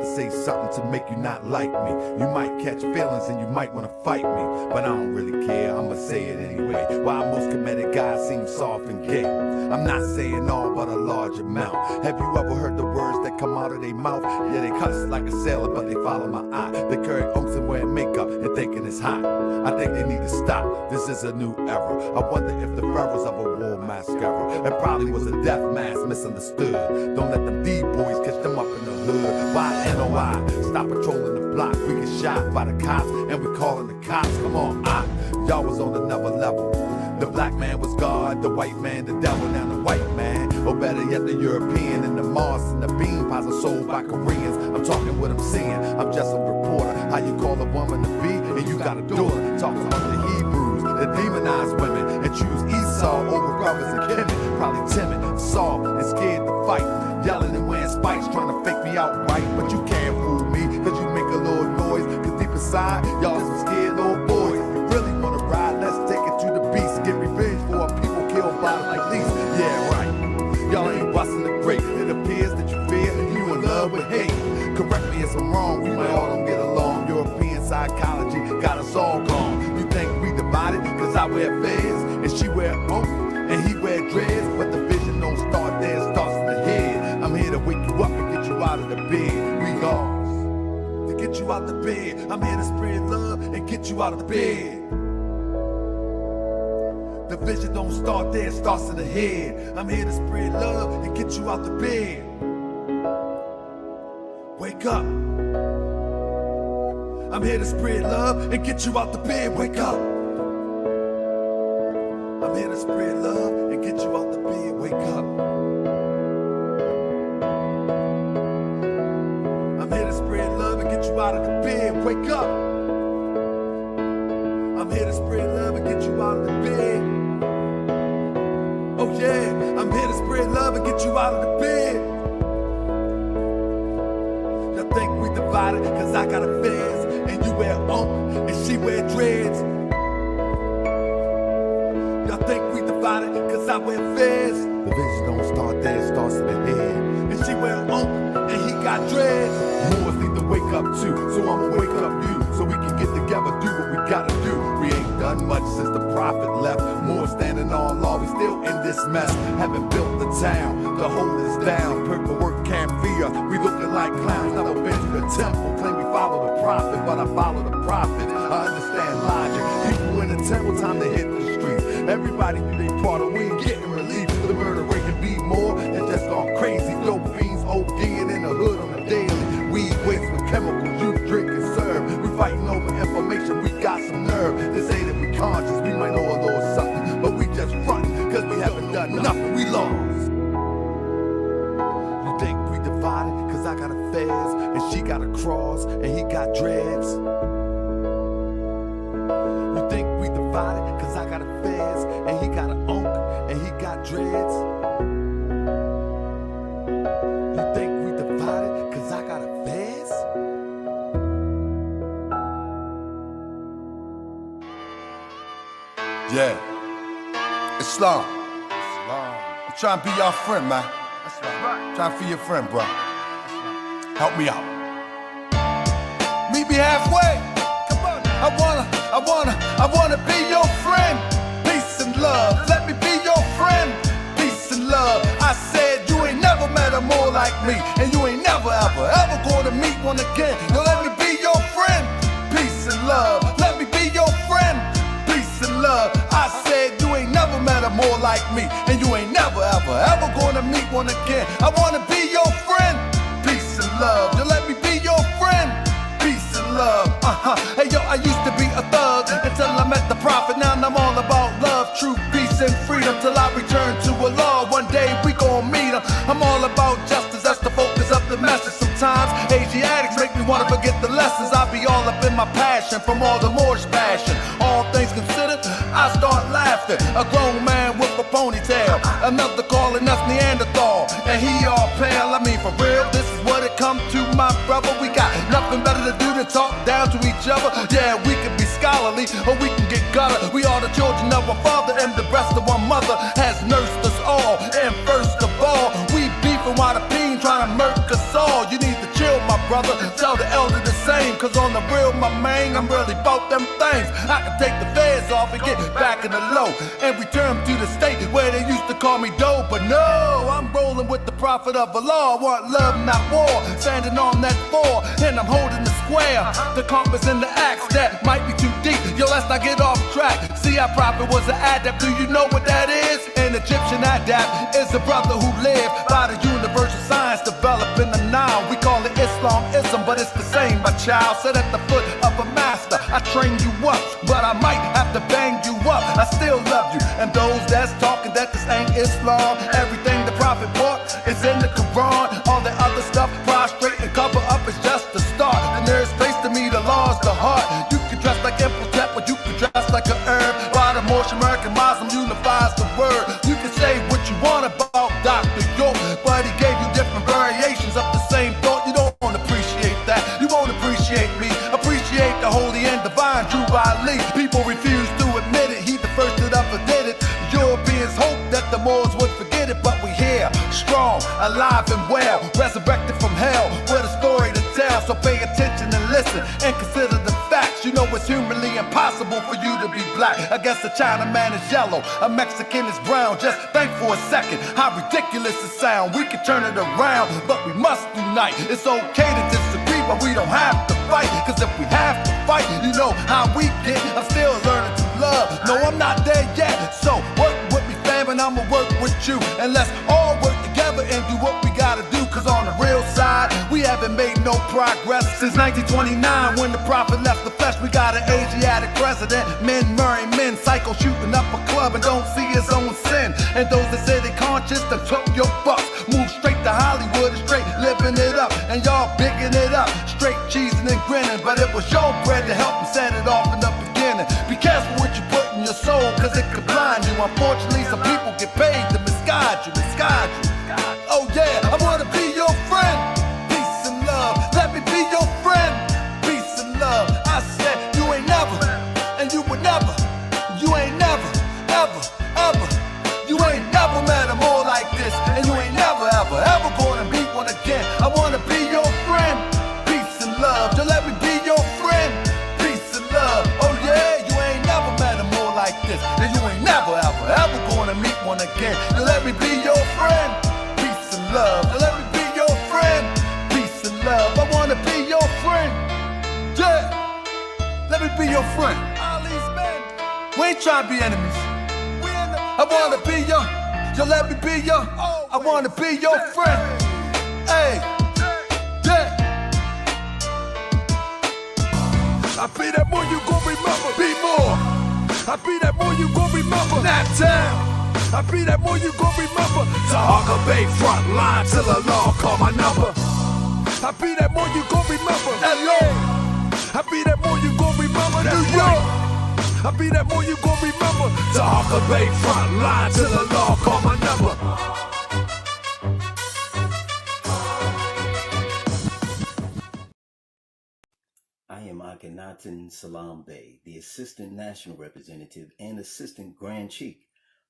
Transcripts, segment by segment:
to say something to make you not like me. You might catch feelings and you might want to fight me, but I don't really care, I'ma say it anyway. Why most committed guys seem soft and gay? I'm not saying all, but a large amount. Have you ever heard the words that come out of their mouth? Yeah, they cuss like a sailor, but they follow my eye. They carry unks and wear makeup and thinking it's hot. I think they need to stop, this is a new era. I wonder if the pharaohs ever wore mascara. It probably was a death mask misunderstood. Don't let them D-boys catch them up in the hood. Why NOI? Stop patrolling the block. We get shot by the cops and we calling the cops. Come on, y'all was on another level. The black man was God, the white man the devil. Now the white man, or better yet the European, and the Mars and the bean pies are sold by Koreans. I'm talking what I'm seeing, I'm just a reporter. How you call a woman to be and you got a daughter. Talking about the Hebrews that demonize women and choose Esau over brothers and Kemet. Probably timid, soft, and scared to fight. Yelling and wearing spikes, trying to fake me out right. But you can't fool me, cause you make a little noise. Cause deep inside, y'all some scared little boys. If you really wanna ride, let's take it to the beast. Get revenge for people killed by the police. Yeah, right. Y'all ain't busting the grape. It appears that you fear and you in love with hate. Correct me if I'm wrong, we might all don't get along. European psychology got us all gone. You think we divided cause I wear fez and she wear oak and he wear dreads, but the vision don't start there, it starts in the head. I'm here to wake you up and get you out of the bed. We all to get you out the bed. I'm here to spread love and get you out of the bed. The vision don't start there, it starts in the head. I'm here to spread love and get you out the bed. Wake up. I'm here to spread love and get you out the bed. Wake up. I'm here to spread love and get you out the bed. Wake up. I'm here to spread love and get you out of the bed. Wake up. I'm here to spread love and get you out of the bed. Oh yeah, I'm here to spread love and get you out of the bed. Y'all think we divided cause I got a fez and you wear ump and she wear dreads. Y'all think we divided cause I wear fez. The vision don't start there, it starts in the head. And she wear ump and he got dreads. Moors need to wake up too, so I'ma wake up you, so we can get together, do what we gotta do. We ain't done much since the prophet left. More standing on law, we still in this mess. Haven't built the town to hold us down. Paperwork can't fear, we looking like clowns. Never been to the temple, claim we follow the prophet, but I follow the prophet. I understand logic. People in the temple, time to hit the streets. Everybody do their part, or we ain't getting relief. The murder rate can be more than just gone crazy. Dope fiends ODing in the hood on the daily. Weed waste with chemicals, you drink and serve. We fighting over information, we got some nerve. They say that we conscious, we might know a little something, but we just frontin' cause we haven't done nothing, we lost. You think we divided cause I got a fez and she got a cross and he got dreads. You think we divided cause I got a fez and he got an unk and he got dreads. You think we divided cause I got a fez? Yeah. Islam. I'm trying to be your friend, man. That's right. Trying to be your friend, bro. Help me out. Meet me halfway. Come on. I wanna be your friend. Peace and love. Let me be your friend. Peace and love. I said you ain't never met a more like me, and you ain't never ever gonna meet one again. Now let me be your friend. Peace and love. Let me be your friend. Peace and love. I said you ain't never met a more like me, and you ain't never ever gonna meet one again. I wanna be your friend. Peace and love. You let me be your friend. Peace and love. Hey yo, I used to be a thug until I met the prophet. Now I'm all about love, truth, peace, and freedom. Till I return to Allah. One day we gon' meet him. I'm all about justice. That's the focus of the message. Sometimes Asiatics make me wanna forget the lessons. I be all up in my passion from all the Moorish passion. All things considered, I start laughing. A grown man with a ponytail, another calling us Neanderthal, and he all pale. I mean, for real, this is what it come to, my brother. We got nothing better to do than talk down to each other. Yeah, we can be scholarly or we can get gutter. We are the children of our father, and the breast of our mother has nursed us all. And first of all, we beefing while the peen trying to murk us all. You need to chill, my brother. Tell the elder the same, cause on the real, my man, I'm really bout them things. I can take the feds off and get back in the low and return to the state where they used to call me dope. But no, I'm rolling with the prophet of Allah. I want love, not war. Standing on that floor, and I'm holding the square. The compass and the axe that might be too deep. Yo, let's not get off track. See, our prophet was an adept. Do you know what that is? An Egyptian adept is a brother who lived by the universal science developing the Nile. We call it Islamism, but it's the same, my child. Sit at the foot of a master. I train you up, but I might have to bang you up. I still love you, and those that's talking that this ain't Islam. Everything the prophet brought is in the Quran. All the other stuff, prostrate and cover up, is just the start. The nearest place to me, the law is the heart. You can dress like Imhotep, but you can dress like a herb. By the Moorish American Muslim unifies the word. You can say what you want about Dr. York, but he gave you different variations of the same thought. You don't appreciate that. You won't appreciate me. Appreciate the holy and divine Drew Ali. People refuse to admit it. He the first that ever did it. Europeans hope that the Moors would forget it, but we here, strong, alive and well, resurrected from hell, with a story to tell. So pay attention and listen and consider the facts. You know it's humanly impossible for you to be black. I guess a Chinaman is yellow, a Mexican is brown. Just think for a second how ridiculous it sounds. We can turn it around, but we must unite. It's okay to disagree, but we don't have to fight. Cause if we have to fight, you know how we get. I'm still learning to love. No, I'm not there yet. So work with me, fam, and I'ma work with you. And let's all work together and do what we gotta do. Cause on the real side, we haven't made no progress since 1929 when the prophet left the flesh. We got an Asiatic president, men marrying men, psycho shooting up a club and don't see his own sin. And those that say they conscious, that took your bucks, move straight to Hollywood and straight living it up. And y'all bigging it up, straight cheesing and grinning. But it was your bread to help them set it off in the beginning. Be careful what you put in your soul, cause it could blind you. Unfortunately, some people get paid to misguide you, misguide you. Oh yeah, I wanna be your friend. Peace and love, let me be your friend. Peace and love, I said you ain't never, and you would never. You ain't never, ever, ever. You ain't never met a more like this, and you ain't never, ever, ever gonna meet one again. I wanna be your friend. Peace and love, so let me be your friend. Peace and love, oh yeah, you ain't never met a more like this, and you ain't never, ever, ever gonna meet one again. So let me be your friend. Peace and love, so let me be your friend. Peace and love, I wanna be your friend. Yeah, let me be your friend. All these men, we ain't trying to be enemies. I wanna be your, so let me be your, I wanna be your friend. Hey, yeah. I be that more you gon' remember, be more. I be that more you gon' remember, that time. I be that more you gon' remember, Tahaka Bay front line till the law call my number. I be that more you gon' remember, LA. I be that more you gon' remember, New York. I be that more you gon' remember, Tahaka Bay front line till the law call my number. I am Akhenaten Salam Bey, the Assistant National Representative and Assistant Grand Chief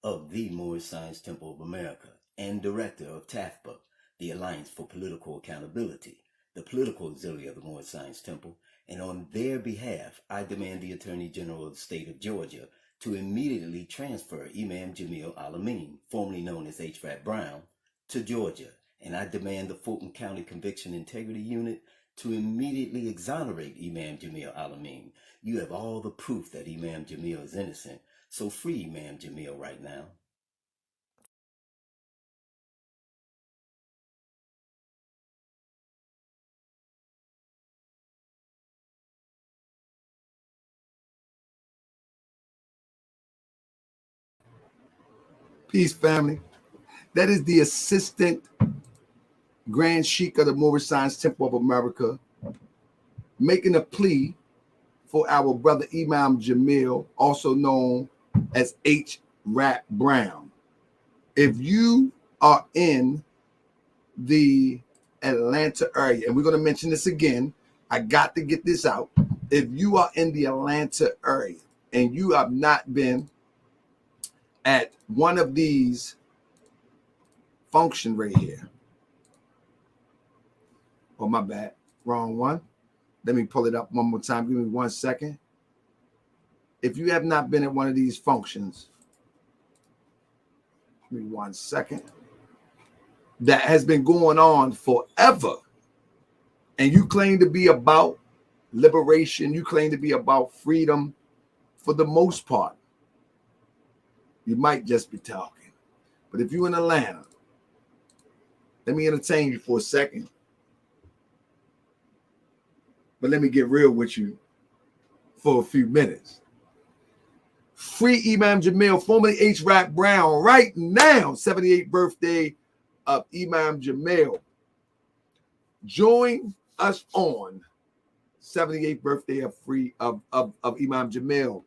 of the Moorish Science Temple of America and Director of TAFPA, the Alliance for Political Accountability, the political auxiliary of the Moorish Science Temple, and on their behalf, I demand the Attorney General of the State of Georgia to immediately transfer Imam Jamil Al-Amin, formerly known as H. Brown, to Georgia, and I demand the Fulton County Conviction Integrity Unit to immediately exonerate Imam Jamil Al-Amin. You have all the proof that Imam Jamil is innocent, so free Imam Jamil right now. Peace, family. That is the Assistant Grand Sheik of the Moorish Science Temple of America making a plea for our brother Imam Jamil, also known as H. Brown. If you are in the Atlanta area, and we're going to mention this again, I got to get this out. If you are in the Atlanta area and you have not been at one of these function right here. Oh, my bad. Wrong one. Let me pull it up one more time. Give me 1 second. If you have not been at one of these functions, give me 1 second. That has been going on forever. And you claim to be about liberation. You claim to be about freedom. For the most part, you might just be talking. But if you're in Atlanta, let me entertain you for a second. But let me get real with you for a few minutes. Free Imam Jamil, formerly H. Rap Brown, right now, 78th birthday of Imam Jamil. Join us on 78th birthday of Imam Jamil.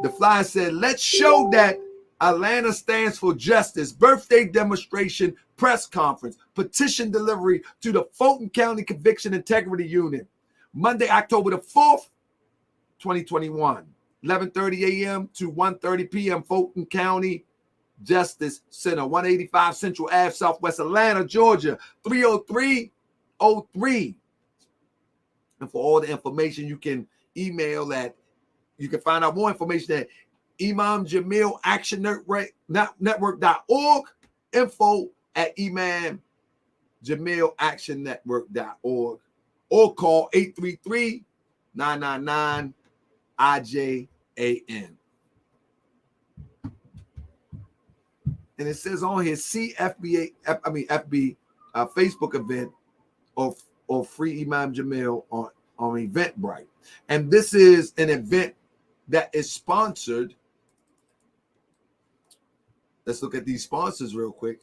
The flyer said, let's show that Atlanta stands for justice. Birthday demonstration, press conference, petition delivery to the Fulton County Conviction Integrity Unit. Monday, October the 4th, 2021, 11:30 a.m. to 1:30 p.m. Fulton County Justice Center, 185 Central Ave, Southwest Atlanta, Georgia, 30303. And for all the information, you can email at, you can find out more information at Imam Jamil Action Network.org, info at Imam Jamil Action Network.org, or call 833-999-IJAN. And it says on here, FB Facebook event of Free Imam Jamil on Eventbrite. And this is an event that is sponsored. Let's look at these sponsors real quick.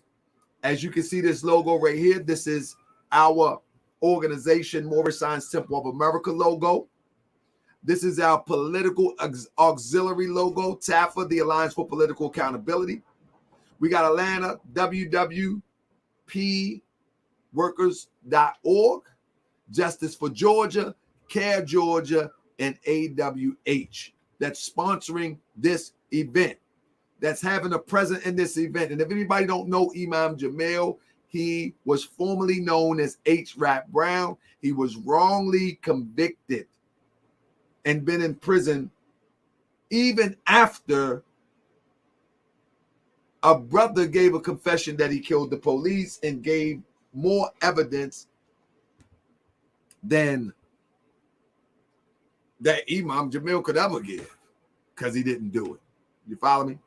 As you can see this logo right here, this is our organization, Moorish Science Temple of America logo. This is our political auxiliary logo, TAFA, the Alliance for Political Accountability. We got Atlanta, WWPworkers.org, Justice for Georgia, Care Georgia, and AWH. That's sponsoring this event, that's having a present in this event. And if anybody don't know Imam Jamil, he was formerly known as H. Rap Brown. He was wrongly convicted and been in prison even after a brother gave a confession that he killed the police and gave more evidence than that Imam Jamil could ever give, because he didn't do it. You follow me?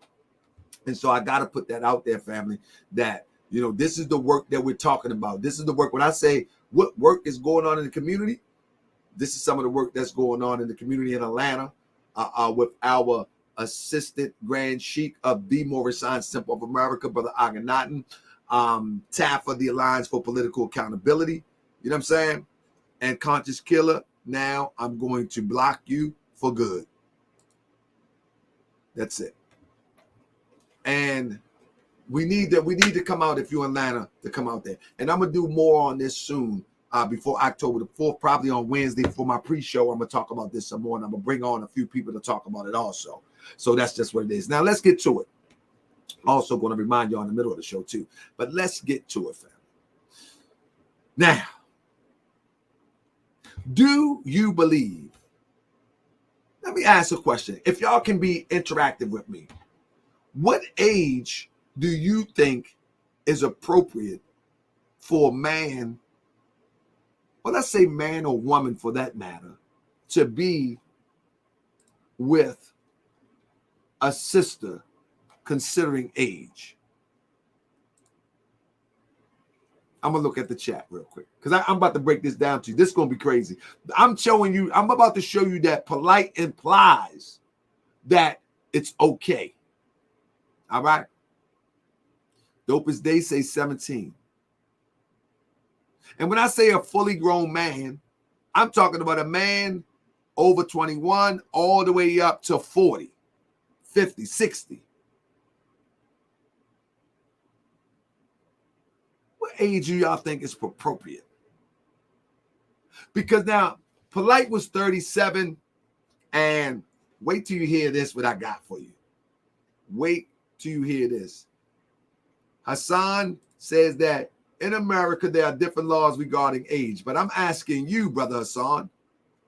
And so I got to put that out there, family, that, you know, this is the work that we're talking about. This is the work. When I say what work is going on in the community, this is some of the work that's going on in the community in Atlanta with our Assistant Grand Sheik of the Moorish Science Temple of America, Brother Akhenaten, TAFA, the Alliance for Political Accountability. You know what I'm saying? And Conscious Killer. Now I'm going to block you for good. That's it. And we need to come out, if you're in Atlanta, to come out there. And I'm gonna do more on this soon, before October the 4th, probably on Wednesday for my pre-show. I'm gonna talk about this some more, and I'm gonna bring on a few people to talk about it also. So that's just what it is. Now let's get to it. Also going to remind you in the middle of the show too, but let's get to it, family. Now, do you believe? Let me ask a question. If y'all can be interactive with me, what age do you think is appropriate for a man, or let's say man or woman for that matter, to be with a sister, considering age? I'm gonna look at the chat real quick, because I'm about to break this down to you. This is gonna be crazy. I'm about to show you that Polight implies that it's okay. All right. Dopest Day say 17. And when I say a fully grown man, I'm talking about a man over 21 all the way up to 40, 50, 60. What age do y'all think is appropriate? Because now, Polight was 37, and wait till you hear this, what I got for you. Wait till you hear this. Hassan says that in America, there are different laws regarding age. But I'm asking you, Brother Hassan.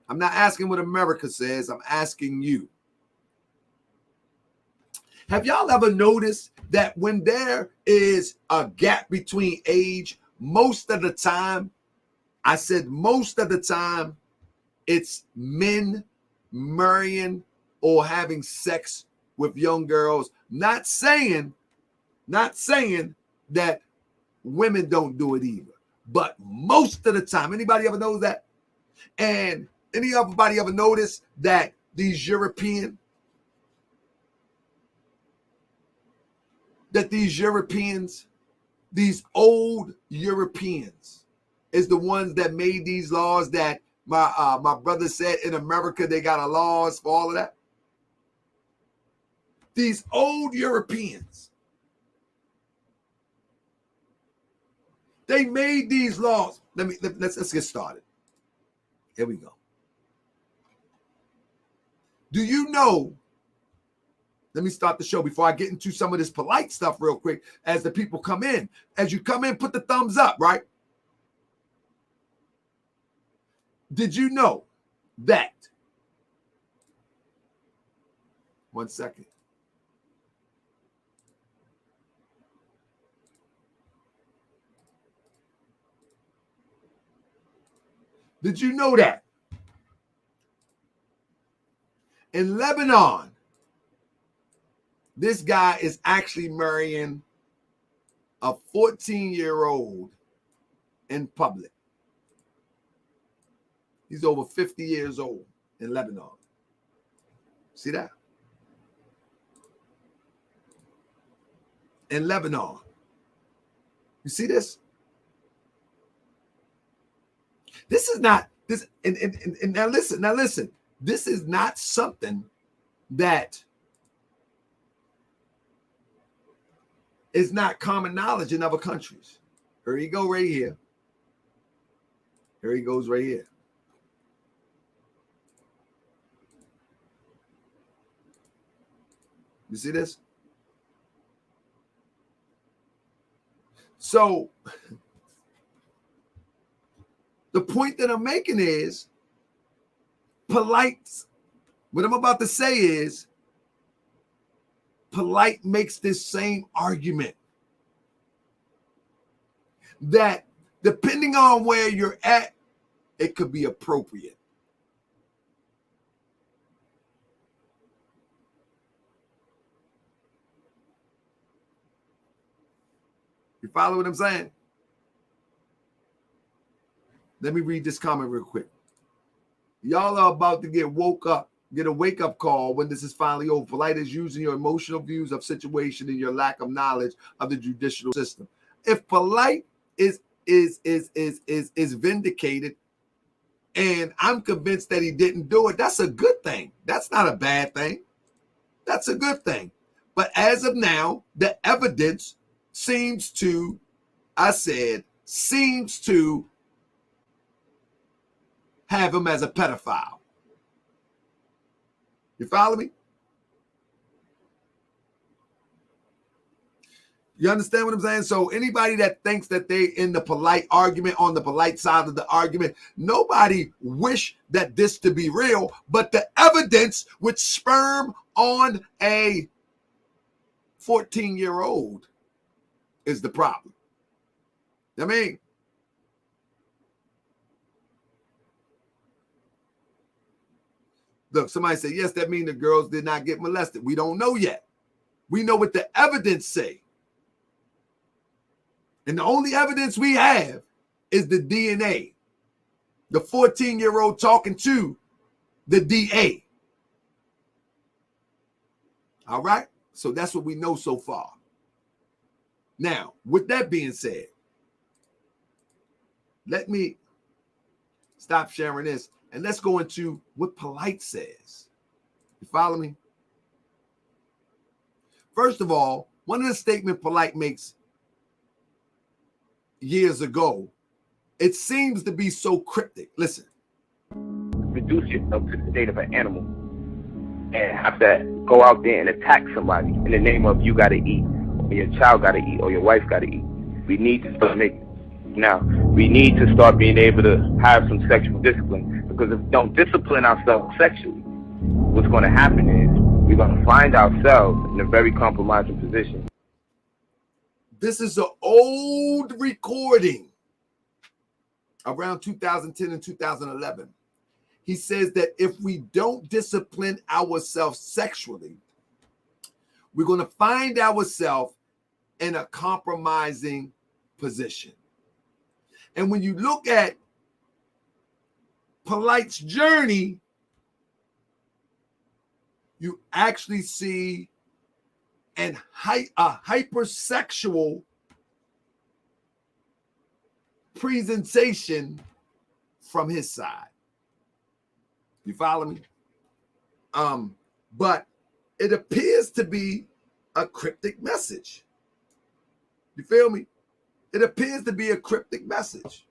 I'm not asking what America says. I'm asking you. Have y'all ever noticed that when there is a gap between age, most of the time, I said most of the time, it's men marrying or having sex with young girls. Not saying that women don't do it either, but most of the time, anybody ever knows that? And anybody ever notice that these Europeans, these old Europeans is the ones that made these laws that my brother said in America, they got laws for all of that. These old Europeans, they made these laws. Let's get started. Here we go. Do you know? Let me start the show before I get into some of this polite stuff real quick as the people come in. As you come in, put the thumbs up, right? Did you know that? One second. Did you know that in Lebanon, this guy is actually marrying a 14-year-old in public? He's over 50 years old in Lebanon. See that? In Lebanon. You see this? This is not this, and now listen. This is not something that is not common knowledge in other countries. Here he go right here. Here he goes right here. You see this? So the point that I'm making is Polight. What I'm about to say is Polight makes this same argument that depending on where you're at, it could be appropriate. You follow what I'm saying? Let me read this comment real quick. Y'all are about to get a wake-up call when this is finally over. Polight is using your emotional views of situation and your lack of knowledge of the judicial system. If Polight is vindicated, and I'm convinced that he didn't do it, that's a good thing. That's not a bad thing. That's a good thing. But as of now, the evidence seems to have him as a pedophile. You follow me? You understand what I'm saying? So anybody that thinks that they in the Polight argument, on the Polight side of the argument, nobody wish that this to be real, but the evidence with sperm on a 14-year-old is the problem. I mean, look, somebody said, yes, that means the girls did not get molested. We don't know yet. We know what the evidence say. And the only evidence we have is the DNA. The 14-year-old talking to the DA. All right? So that's what we know so far. Now, with that being said, let me stop sharing this and let's go into what Polight says. You follow me? First of all, one of the statements Polight makes years ago, it seems to be so cryptic. Listen. Reduce yourself to the state of an animal and have to go out there and attack somebody in the name of you got to eat, or your child got to eat, or your wife got to eat. We need to start making Now, we need to start being able to have some sexual discipline, because if we don't discipline ourselves sexually, what's going to happen is we're going to find ourselves in a very compromising position. This is an old recording around 2010 and 2011. He says that if we don't discipline ourselves sexually, we're going to find ourselves in a compromising position. And when you look at Polight's journey, you actually see a hypersexual presentation from his side. You follow me? But it appears to be a cryptic message. You feel me? It appears to be a cryptic message.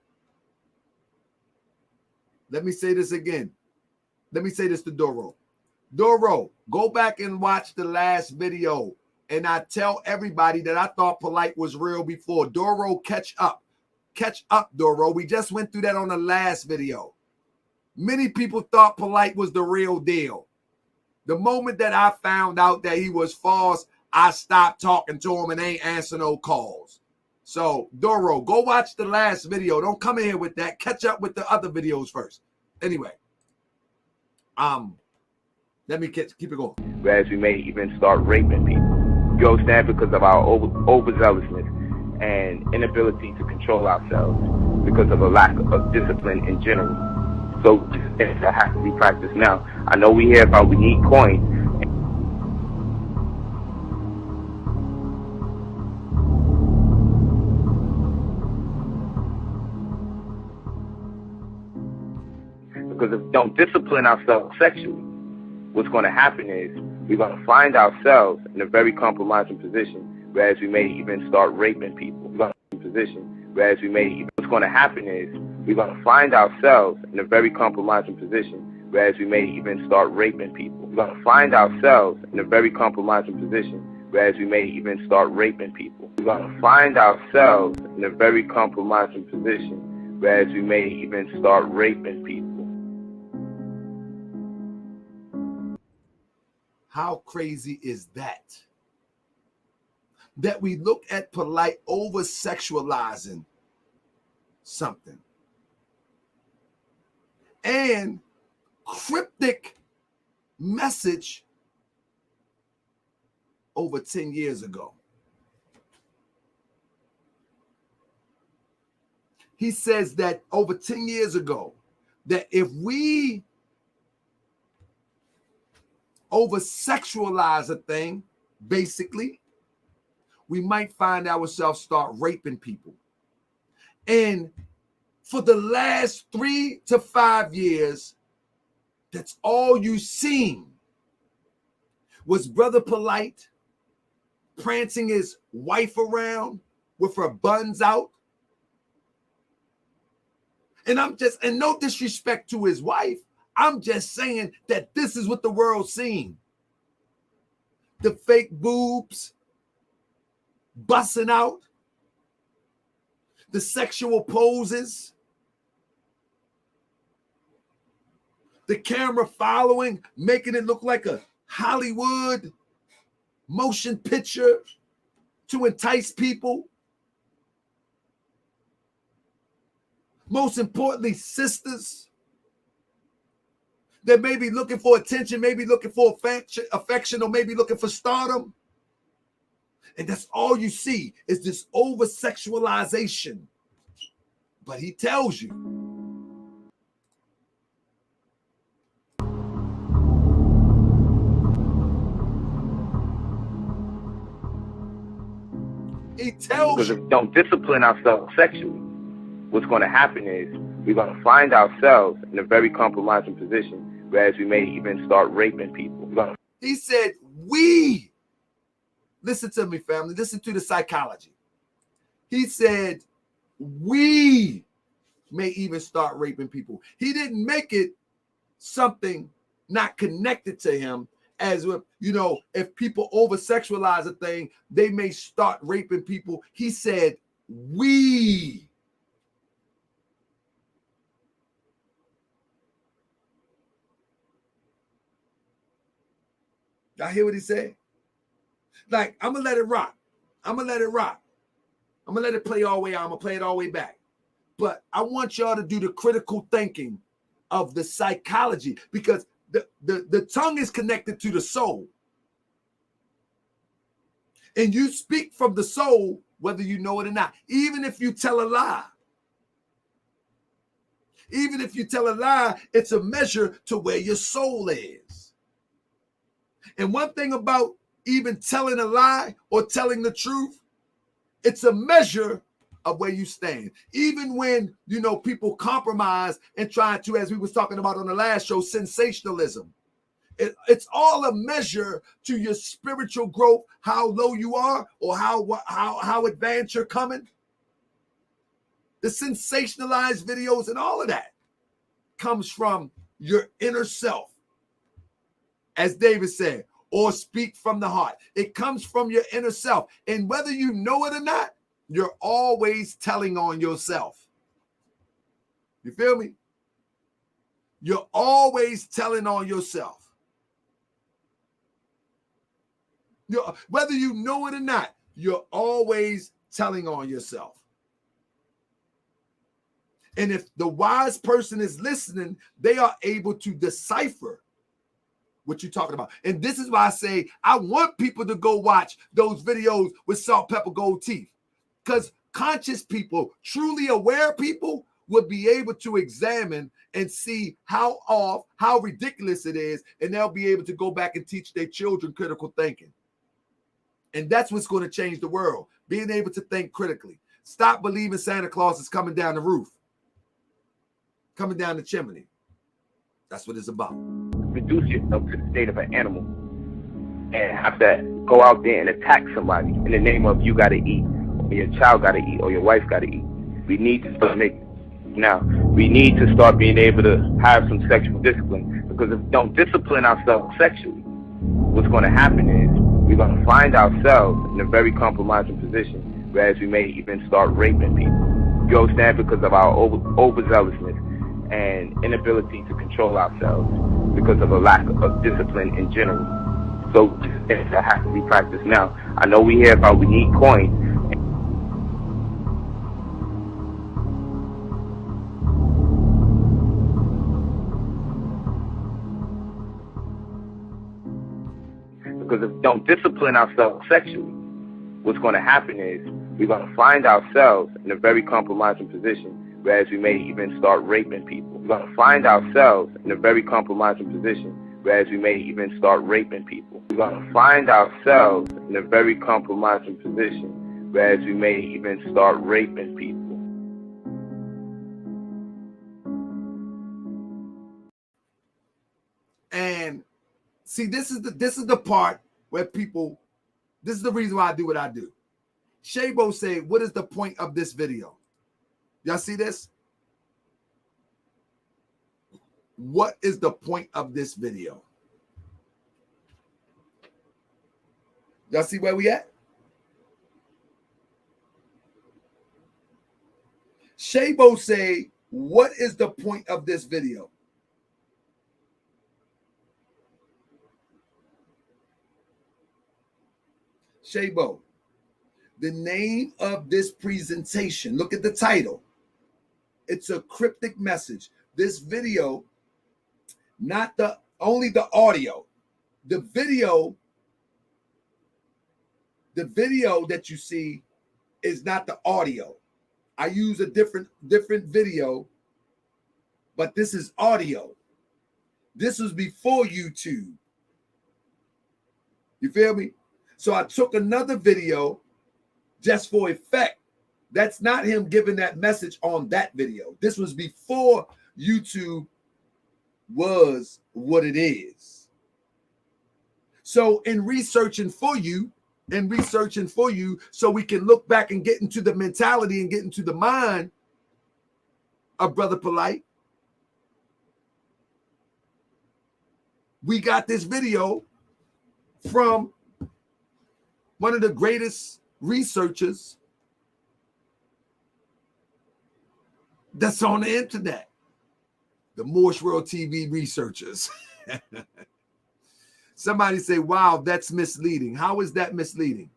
Let me say this again. Let me say this to Doro. Doro, go back and watch the last video. And I tell everybody that I thought Polight was real before. Doro, catch up. Catch up, Doro. We just went through that on the last video. Many people thought Polight was the real deal. The moment that I found out that he was false, I stopped talking to him and ain't answering no calls. So, Doro, go watch the last video. Don't come in here with that. Catch up with the other videos first. Anyway, let me keep it going. Whereas we may even start raping people. You understand? Because of our overzealousness and inability to control ourselves because of a lack of discipline in general. So that has to be practiced now. I know we hear about we need coins. Because if we don't discipline ourselves sexually, what's going to happen is we're going to find ourselves in a very compromising position, whereas we may even start raping people. Whereas we may even, what's going to happen is we're going to find ourselves in a very compromising position, whereas we may even start raping people. We're going to find ourselves in a very compromising position, whereas we may even start raping people. We're going to find ourselves in a very compromising position, whereas we may even start raping people. How crazy is that? That we look at Polight over-sexualizing something. And cryptic message over 10 years ago. He says that over 10 years ago, that if we over-sexualize a thing, basically, we might find ourselves start raping people. And for the last 3 to 5 years, that's all you seen was Brother Polight prancing his wife around with her buns out. And and no disrespect to his wife, I'm just saying that this is what the world's seeing. The fake boobs busting out, the sexual poses, the camera following, making it look like a Hollywood motion picture to entice people. Most importantly, sisters that may be looking for attention, maybe looking for affection, or maybe looking for stardom. And that's all you see is this over-sexualization. But he tells you. He tells because you. if we don't discipline ourselves sexually, what's going to happen is we're going to find ourselves in a very compromising position, whereas we may even start raping people. He said, we. Listen to me, family. Listen to the psychology. He said, we may even start raping people. He didn't make it something not connected to him, as if, if people over-sexualize a thing, they may start raping people. He said, we Y'all hear what he said? Like, I'm going to let it rock. I'm going to let it rock. I'm going to let it play all the way out. I'm going to play it all the way back. But I want y'all to do the critical thinking of the psychology, because the tongue is connected to the soul. And you speak from the soul, whether you know it or not, even if you tell a lie. Even if you tell a lie, it's a measure to where your soul is. And one thing about even telling a lie or telling the truth, it's a measure of where you stand. Even when, you know, people compromise and try to, as we was talking about on the last show, sensationalism. It's all a measure to your spiritual growth, how low you are or how advanced you're coming. The sensationalized videos and all of that comes from your inner self. As David said, or speak from the heart. It comes from your inner self. And whether you know it or not, you're always telling on yourself. You feel me? You're always telling on yourself. Whether you know it or not, you're always telling on yourself. And if the wise person is listening, they are able to decipher what you're talking about. And this is why I say I want people to go watch those videos with salt, pepper, gold teeth. Because conscious people, truly aware people, will be able to examine and see how off, how ridiculous it is, and they'll be able to go back and teach their children critical thinking. And that's what's going to change the world, being able to think critically. Stop believing Santa Claus is coming down the roof, coming down the chimney. That's what it's about. Reduce yourself to the state of an animal and have to go out there and attack somebody in the name of you got to eat, or your child got to eat, or your wife got to eat. We need to start making. Now, we need to start being able to have some sexual discipline, because if we don't discipline ourselves sexually, what's going to happen is we're going to find ourselves in a very compromising position, whereas we may even start raping people. You understand? Because of our overzealousness and inability to control ourselves, because of a lack of discipline in general. So that has to be practiced. Now, I know we hear about we need coins. Because if we don't discipline ourselves sexually, what's going to happen is we're going to find ourselves in a very compromising position, whereas we may even start raping people. We're going to find ourselves in a very compromising position, whereas we may even start raping people. We're going to find ourselves in a very compromising position, whereas we may even start raping people. And see, this is the part where people, this is the reason why I do what I do. Shabo said, what is the point of this video? Y'all see this? What is the point of this video? Y'all see where we at? Shabo say, what is the point of this video? Shabo, the name of this presentation, look at the title. It's a cryptic message. This video, not only the audio, the video that you see is not the audio. I use a different video, but this is audio. This was before YouTube. You feel me? So I took another video just for effect. That's not him giving that message on that video. This was before YouTube was what it is. So in researching for you, so we can look back and get into the mentality and get into the mind of Brother Polight, we got this video from one of the greatest researchers that's on the internet, the Morse World TV researchers. Somebody say, wow, that's misleading. How is that misleading?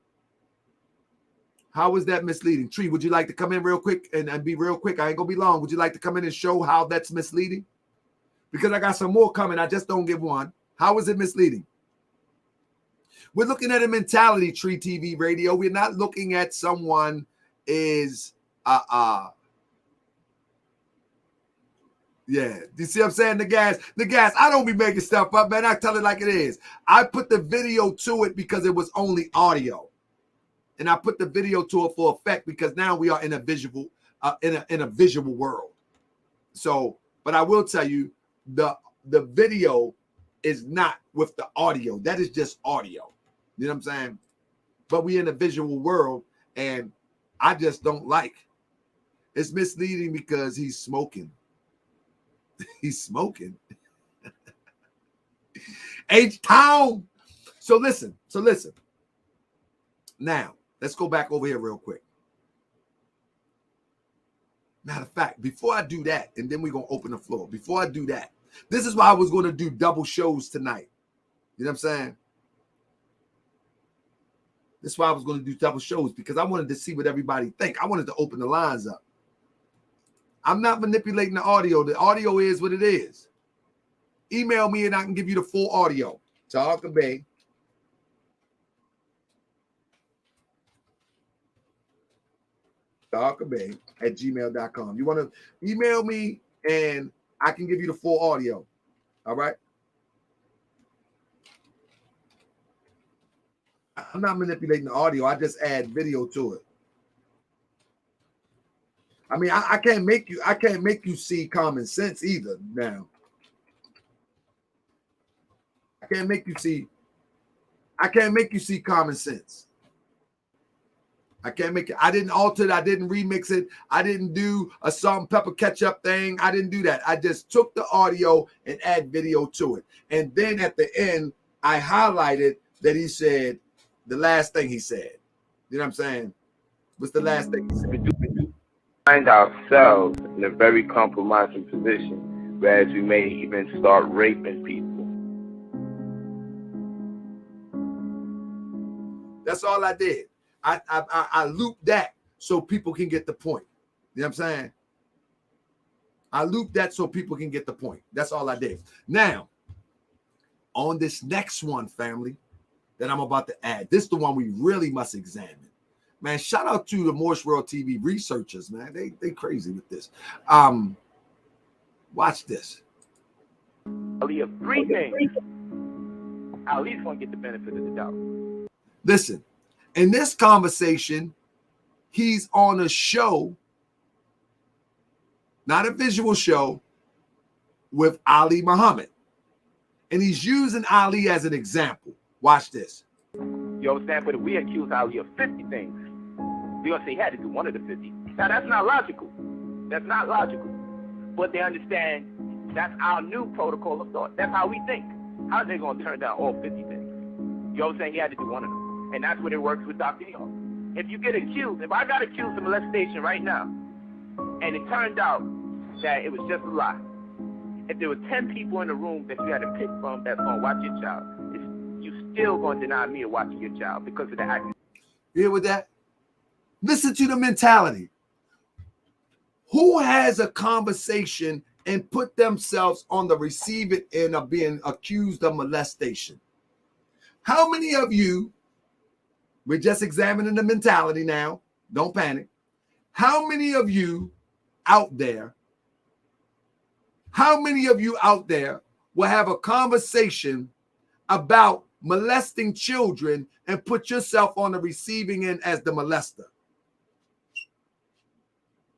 How is that misleading? Tree, would you like to come in real quick and be real quick? I ain't gonna be long. Would you like to come in and show how that's misleading? Because I got some more coming. I just don't give one. How is it misleading? We're looking at a mentality, Tree TV Radio. We're not looking at someone is yeah. You see what I'm saying? The gas. I don't be making stuff up, man. I tell it like it is. I put the video to it because it was only audio. And I put the video to it for effect because now we are in a visual in a visual world. So, but I will tell you, the video is not with the audio. That is just audio. You know what I'm saying? But we in a visual world, and I just don't like. It's misleading because he's smoking. He's smoking. H-Town. So listen. Now, let's go back over here real quick. Matter of fact, before I do that, and then we're going to open the floor. Before I do that, this is why I was going to do double shows tonight. You know what I'm saying? That's why I was going to do double shows, because I wanted to see what everybody think. I wanted to open the lines up. I'm not manipulating the audio. The audio is what it is. Email me and I can give you the full audio. Talk Bay. talkabay@gmail.com. You want to email me and I can give you the full audio. All right. I'm not manipulating the audio. I just add video to it. I mean, I can't make you see common sense either now. I can't make you see common sense. I can't make it. I didn't alter it. I didn't remix it. I didn't do a salt and pepper ketchup thing. I didn't do that. I just took the audio and add video to it. And then at the end, I highlighted that he said the last thing he said. You know what I'm saying? What's the last thing he said? We find ourselves in a very compromising position, whereas we may even start raping people. That's all I did. I looped that so people can get the point. You know what I'm saying? I looped that so people can get the point. That's all I did. Now, on this next one, family, that I'm about to add, this is the one we really must examine. Man, shout out to the Morse World TV researchers, man. They crazy with this. Watch this. Ali, of three things, at least want to get the benefit of the doubt. Listen, in this conversation, he's on a show, not a visual show, with Ali Muhammad. And he's using Ali as an example. Watch this. You understand? But if we accuse Ali of 50 things, we're going to say he had to do one of the 50. Now, that's not logical. That's not logical. But they understand that's our new protocol of thought. That's how we think. How are they going to turn down all 50 things? You understand? He had to do one of them. And that's what it works with Dr. Young. If you get accused, if I got accused of molestation right now, and it turned out that it was just a lie, if there were 10 people in the room that you had to pick from that's going to watch your child, you still going to deny me of watching your child because of the act. You hear with that? Listen to the mentality. Who has a conversation and put themselves on the receiving end of being accused of molestation? How many of you, we're just examining the mentality now, don't panic. How many of you out there will have a conversation about molesting children and put yourself on the receiving end as the molester?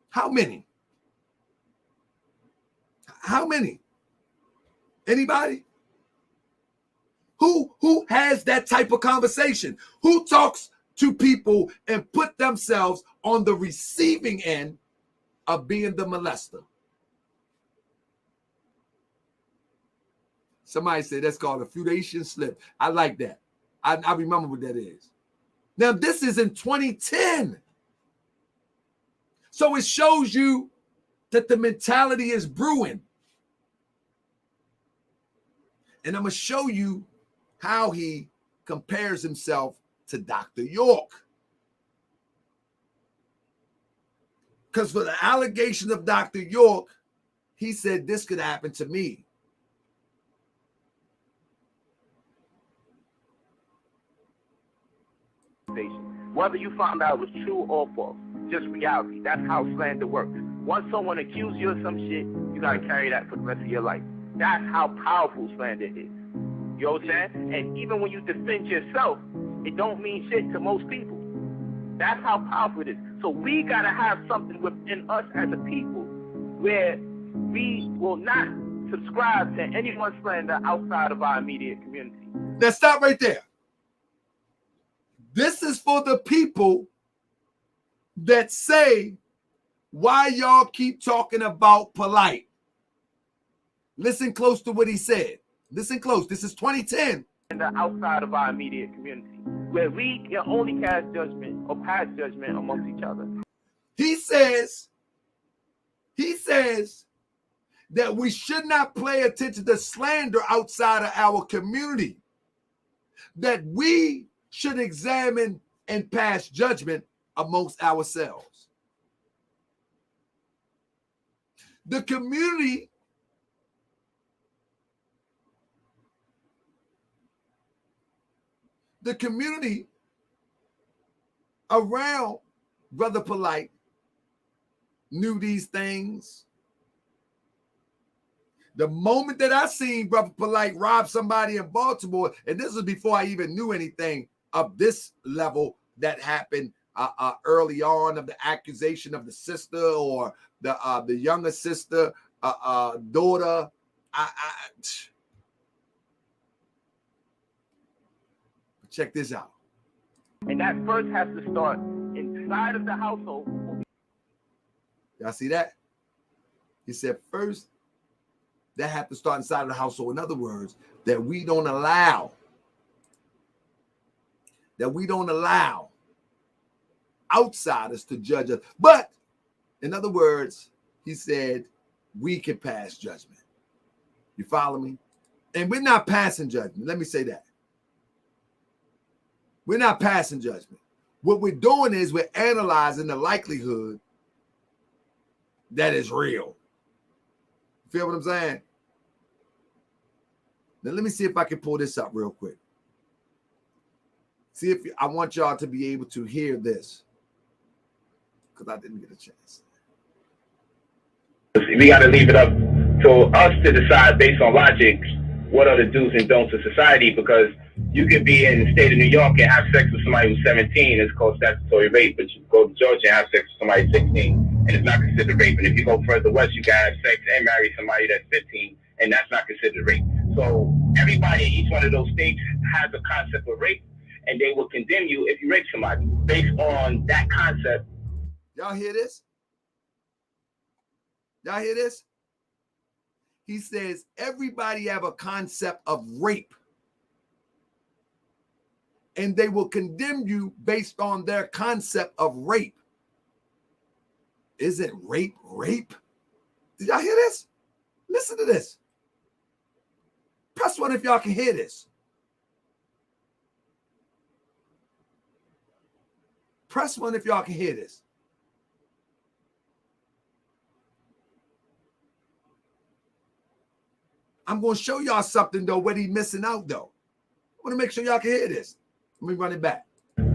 How many? How many? Anybody? Who has that type of conversation? Who talks to people and put themselves on the receiving end of being the molester? Somebody said that's called a feudation slip. I like that. I remember what that is. Now, this is in 2010. So it shows you that the mentality is brewing. And I'm going to show you how he compares himself to Dr. York. Because for the allegation of Dr. York, he said this could happen to me. Whether you found out it was true or false, just reality. That's how slander works. Once someone accuses you of some shit, you gotta carry that for the rest of your life. That's how powerful slander is. You know what I'm saying? And even when you defend yourself, it don't mean shit to most people. That's how powerful it is. So we gotta have something within us as a people where we will not subscribe to anyone's slander outside of our immediate community. Now stop right there. This is for the people that say, why y'all keep talking about Polight? Listen close to what he said. Listen close. This is 2010. And outside of our immediate community, where we can only cast judgment or pass judgment amongst each other. He says that we should not pay attention to slander outside of our community, that we should examine and pass judgment amongst ourselves. The community around Brother Polight knew these things. The moment that I seen Brother Polight rob somebody in Baltimore, and this was before I even knew anything of this level that happened early on, of the accusation of the sister or the younger sister, daughter. Check this out. And that first has to start inside of the household. Y'all see that? He said first, that have to start inside of the household. In other words, that we don't allow outsiders to judge us. But in other words, he said we can pass judgment. You follow me? And we're not passing judgment. Let me say that. We're not passing judgment. What we're doing is we're analyzing the likelihood that is real. You feel what I'm saying? Now let me see if I can pull this up real quick. See if I want y'all to be able to hear this, because I didn't get a chance. We got to leave it up to us to decide based on logic what are the do's and don'ts of society, because you could be in the state of New York and have sex with somebody who's 17, it's called statutory rape, but you go to Georgia and have sex with somebody 16, and it's not considered rape. And if you go further west, you can have sex and marry somebody that's 15, and that's not considered rape. So everybody in each one of those states has a concept of rape, and they will condemn you if you rape somebody based on that concept. Y'all hear this? Y'all hear this? He says everybody have a concept of rape, and they will condemn you based on their concept of rape. Isn't rape rape? Did y'all hear this? Listen to this. Press one if y'all can hear this. Press one if y'all can hear this. I'm going to show y'all something, though, what he's missing out, though. I want to make sure y'all can hear this. Let me run it back.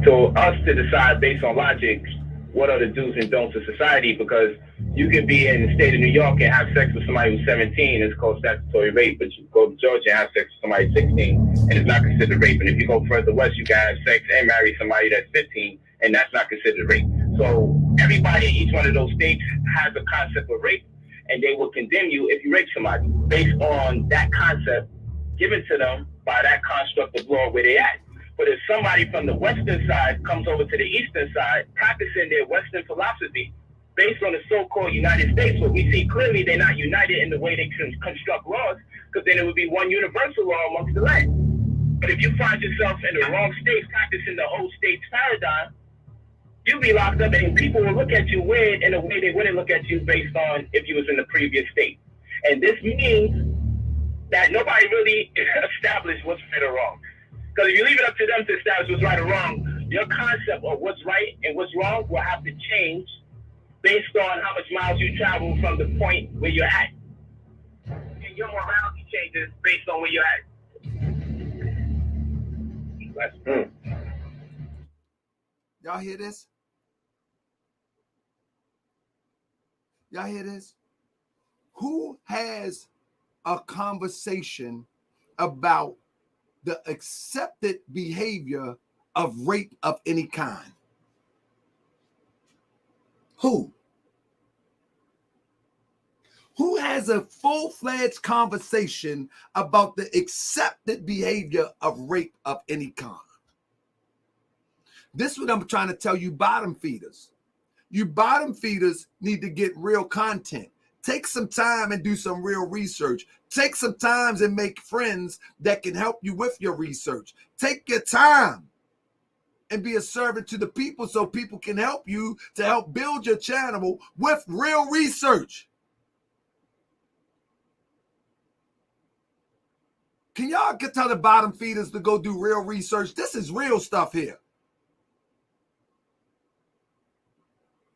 So us to decide based on logic what are the do's and don'ts of society, because you could be in the state of New York and have sex with somebody who's 17, it's called statutory rape, but you go to Georgia and have sex with somebody 16, and it's not considered rape. And if you go further west, you can have sex and marry somebody that's 15, and that's not considered rape. So everybody in each one of those states has a concept of rape, and they will condemn you if you rape somebody based on that concept given to them by that construct of law where they at. But if somebody from the western side comes over to the eastern side practicing their western philosophy based on the so-called United States, what we see clearly they're not united in the way they construct laws, because then it would be one universal law amongst the land. But if you find yourself in the wrong state practicing the old state's paradigm, you'll be locked up, and people will look at you weird in a way they wouldn't look at you based on if you was in the previous state. And this means that nobody really established what's right or wrong. Because if you leave it up to them to establish what's right or wrong, your concept of what's right and what's wrong will have to change based on how much miles you travel from the point where you're at. And your morality changes based on where you're at. Y'all hear this? Y'all hear this? Who has a conversation about the accepted behavior of rape of any kind? Who? Who has a full-fledged conversation about the accepted behavior of rape of any kind? This is what I'm trying to tell you bottom feeders. You bottom feeders need to get real content. Take some time and do some real research. Take some time and make friends that can help you with your research. Take your time and be a servant to the people so people can help you to help build your channel with real research. Can y'all tell the bottom feeders to go do real research? This is real stuff here.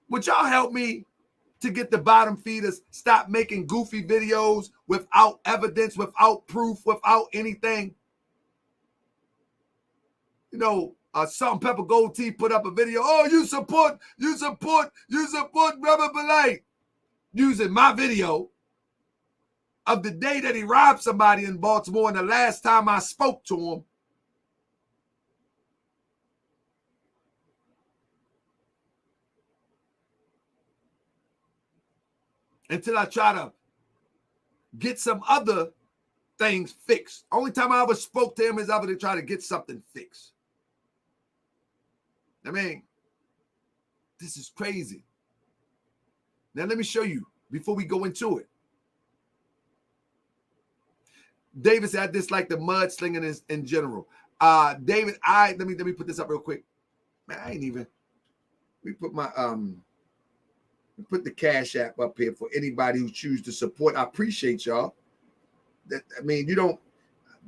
Would y'all help me to get the bottom feeders stop making goofy videos without evidence, without proof, without anything? You know, Salt and Pepper Gold Tea put up a video. Oh, you support Brother Polight. Using my video of the day that he robbed somebody in Baltimore and the last time I spoke to him. Until I try to get some other things fixed. Only time I ever spoke to him is ever to try to get something fixed. I mean, this is crazy. Now let me show you before we go into it. David said I dislike the mudslinging in general. David, let me put this up real quick. Man, I ain't even. We put my put the Cash App up here for anybody who chooses to support. I appreciate y'all. I mean, you don't.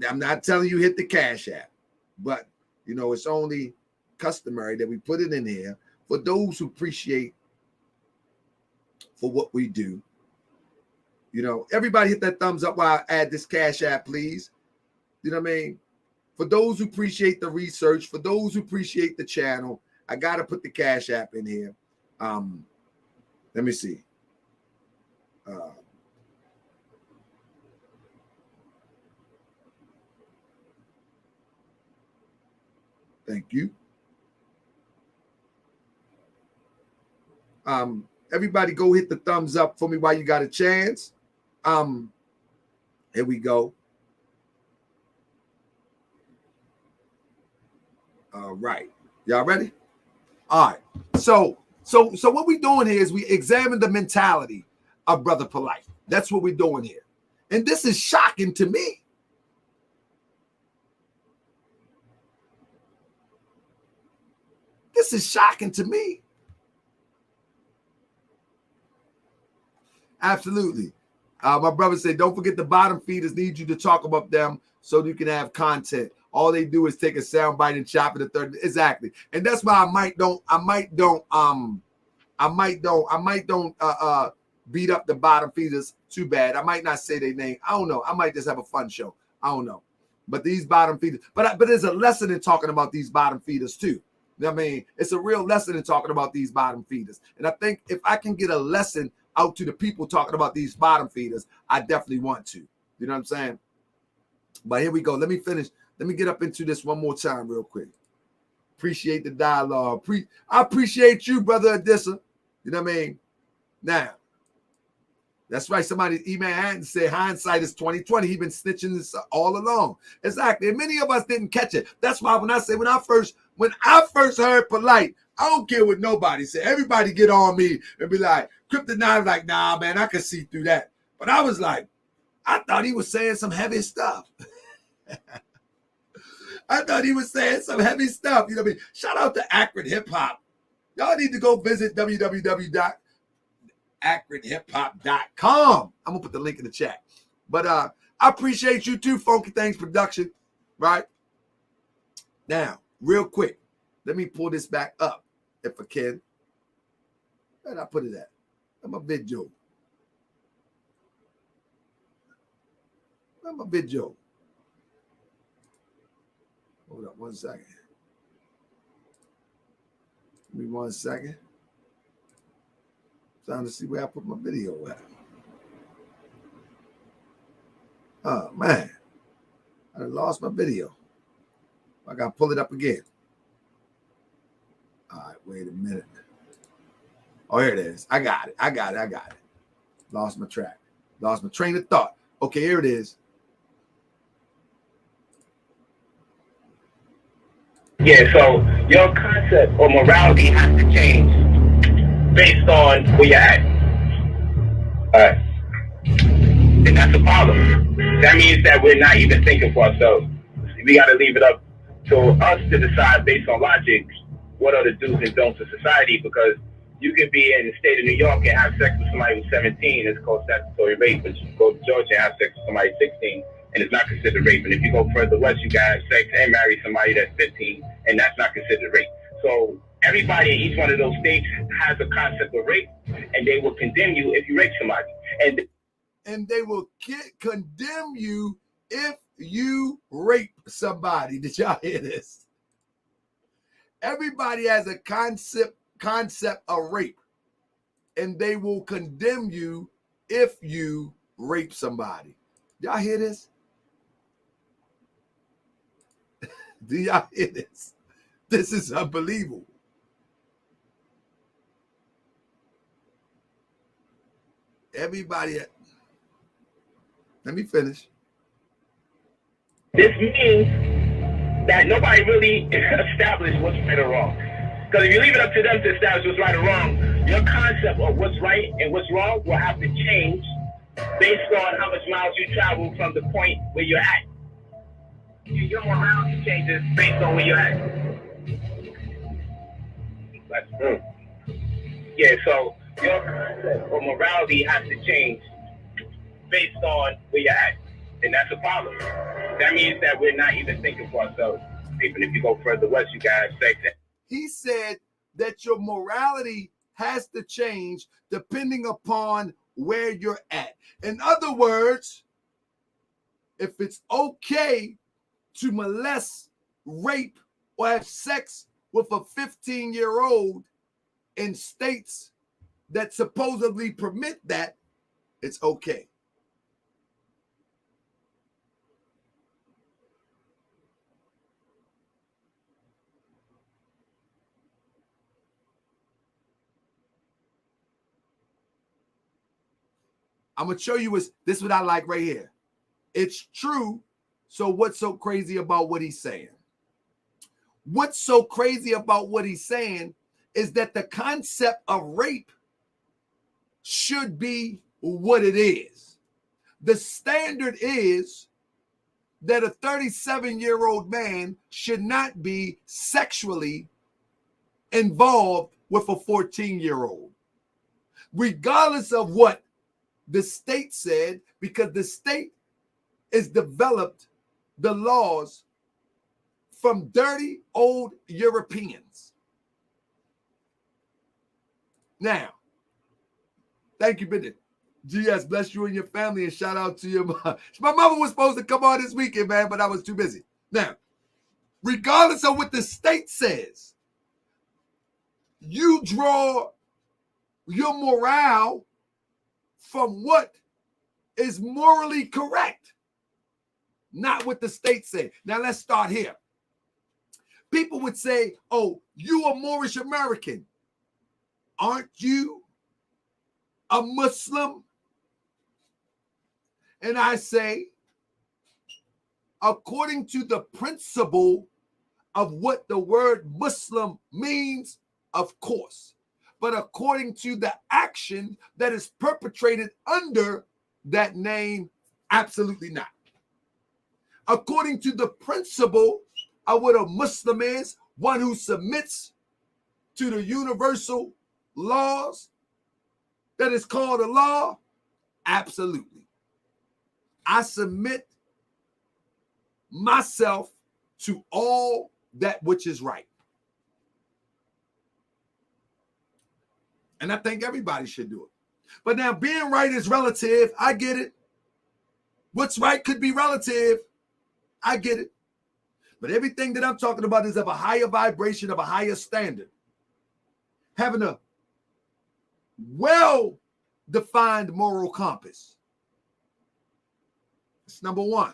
I'm not telling you hit the Cash App, but you know it's only customary that we put it in here for those who appreciate for what we do. You know, everybody hit that thumbs up while I add this Cash App, please. You know what I mean? For those who appreciate the research, for those who appreciate the channel, I got to put the Cash App in here. Let me see. Thank you. Everybody go hit the thumbs up for me while you got a chance. Here we go. All right. Y'all ready? All right. So what we're doing here is we examine the mentality of Brother Polight. That's what we're doing here. And this is shocking to me. This is shocking to me. Absolutely. My brother said, don't forget the bottom feeders need you to talk about them so you can have content. All they do is take a sound bite and chop it a third. Exactly. And that's why I might don't beat up the bottom feeders too bad. I might not say their name. I don't know. I might just have a fun show. I don't know. But these bottom feeders, but there's a lesson in talking about these bottom feeders too. You know what I mean? It's a real lesson in talking about these bottom feeders. And I think if I can get a lesson out to the people talking about these bottom feeders, I definitely want to. You know what I'm saying? But here we go. Let me finish. Let me get up into this one more time real quick. Appreciate the dialogue. I appreciate you, Brother Adissa. You know what I mean? Now, that's right. Somebody, Imam said hindsight is 2020. He been snitching this all along. Exactly. And many of us didn't catch it. That's why when I first heard Polight, I don't care what nobody said. Everybody get on me and be like, Cryptic like, nah, man, I can see through that. But I was like, I thought he was saying some heavy stuff. I thought he was saying some heavy stuff. You know what I mean? Shout out to Akron Hip Hop. Y'all need to go visit www.akronhiphop.com. I'm going to put the link in the chat. But I appreciate you too, Funky Things Production, right? Now, real quick, let me pull this back up if I can. Where'd I put it at? Where's my video? Where's my video? Hold up 1 second. Give me 1 second. Trying to see where I put my video at. Oh, man. I lost my video. I got to pull it up again. All right, wait a minute. Oh, here it is. I got it. Lost my track. Lost my train of thought. Okay, here it is. Yeah, so your concept or morality has to change based on where you're at. All right. And that's a problem. That means that we're not even thinking for ourselves. We got to leave it up to us to decide based on logic what are the do's and don'ts of society, because you could be in the state of New York and have sex with somebody who's 17, it's called statutory rape, but you go to Georgia and have sex with somebody 16, and it's not considered rape. And if you go further west, you can have sex and marry somebody that's 15, and that's not considered rape. So everybody in each one of those states has a concept of rape, and they will condemn you if you rape somebody. And they will condemn you if you rape somebody. Did y'all hear this? Everybody has a concept of rape, and they will condemn you if you rape somebody. Y'all hear this? Do y'all hear this? This is unbelievable. Everybody, let me finish. This means that nobody really established what's right or wrong. Because if you leave it up to them to establish what's right or wrong, your concept of what's right and what's wrong will have to change based on how much miles you travel from the point where you're at. Your morality changes based on where you're at. Yeah, so your concept of morality has to change based on where you're at. And that's a problem. That means that we're not even thinking for ourselves. Even if you go further west, you guys say that. He said that your morality has to change depending upon where you're at. In other words, if it's okay to molest, rape, or have sex with a 15-year-old in states that supposedly permit that, it's okay. I'm going to show you this what I like right here. It's true. So what's so crazy about what he's saying? What's so crazy about what he's saying is that the concept of rape should be what it is. The standard is that a 37-year-old man should not be sexually involved with a 14-year-old, regardless of what the state said, because the state is developed the laws from dirty old Europeans. Now, thank you, Bennett. GS, bless you and your family, and shout out to your mom. My mama was supposed to come on this weekend, man, but I was too busy. Now, regardless of what the state says, you draw your morale from what is morally correct, not what the state say. Now, let's start here. People would say, oh, you a Moorish American. Aren't you a Muslim? And I say, according to the principle of what the word Muslim means, of course. But according to the action that is perpetrated under that name, absolutely not. According to the principle of what a Muslim is, one who submits to the universal laws that is called a law, absolutely. I submit myself to all that which is right. And I think everybody should do it. But now being right is relative. I get it. What's right could be relative. I get it. But everything that I'm talking about is of a higher vibration, of a higher standard. Having a well-defined moral compass. That's number one.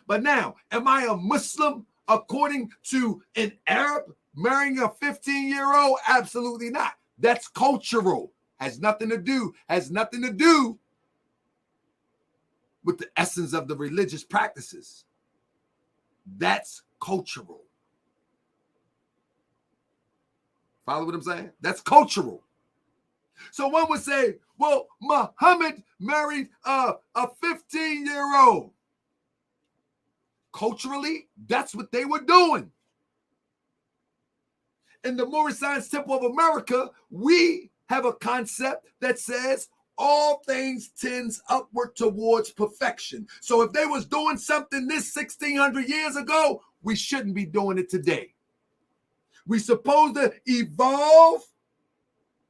But now, am I a Muslim according to an Arab marrying a 15-year-old? Absolutely not. That's cultural. Has nothing to do with the essence of the religious practices. That's cultural. Follow what I'm saying? That's cultural. So one would say, well, Muhammad married a 15-year-old. Culturally, that's what they were doing. In the Moorish Science Temple of America, we have a concept that says all things tends upward towards perfection. So if they was doing something this 1600 years ago, we shouldn't be doing it today. We supposed to evolve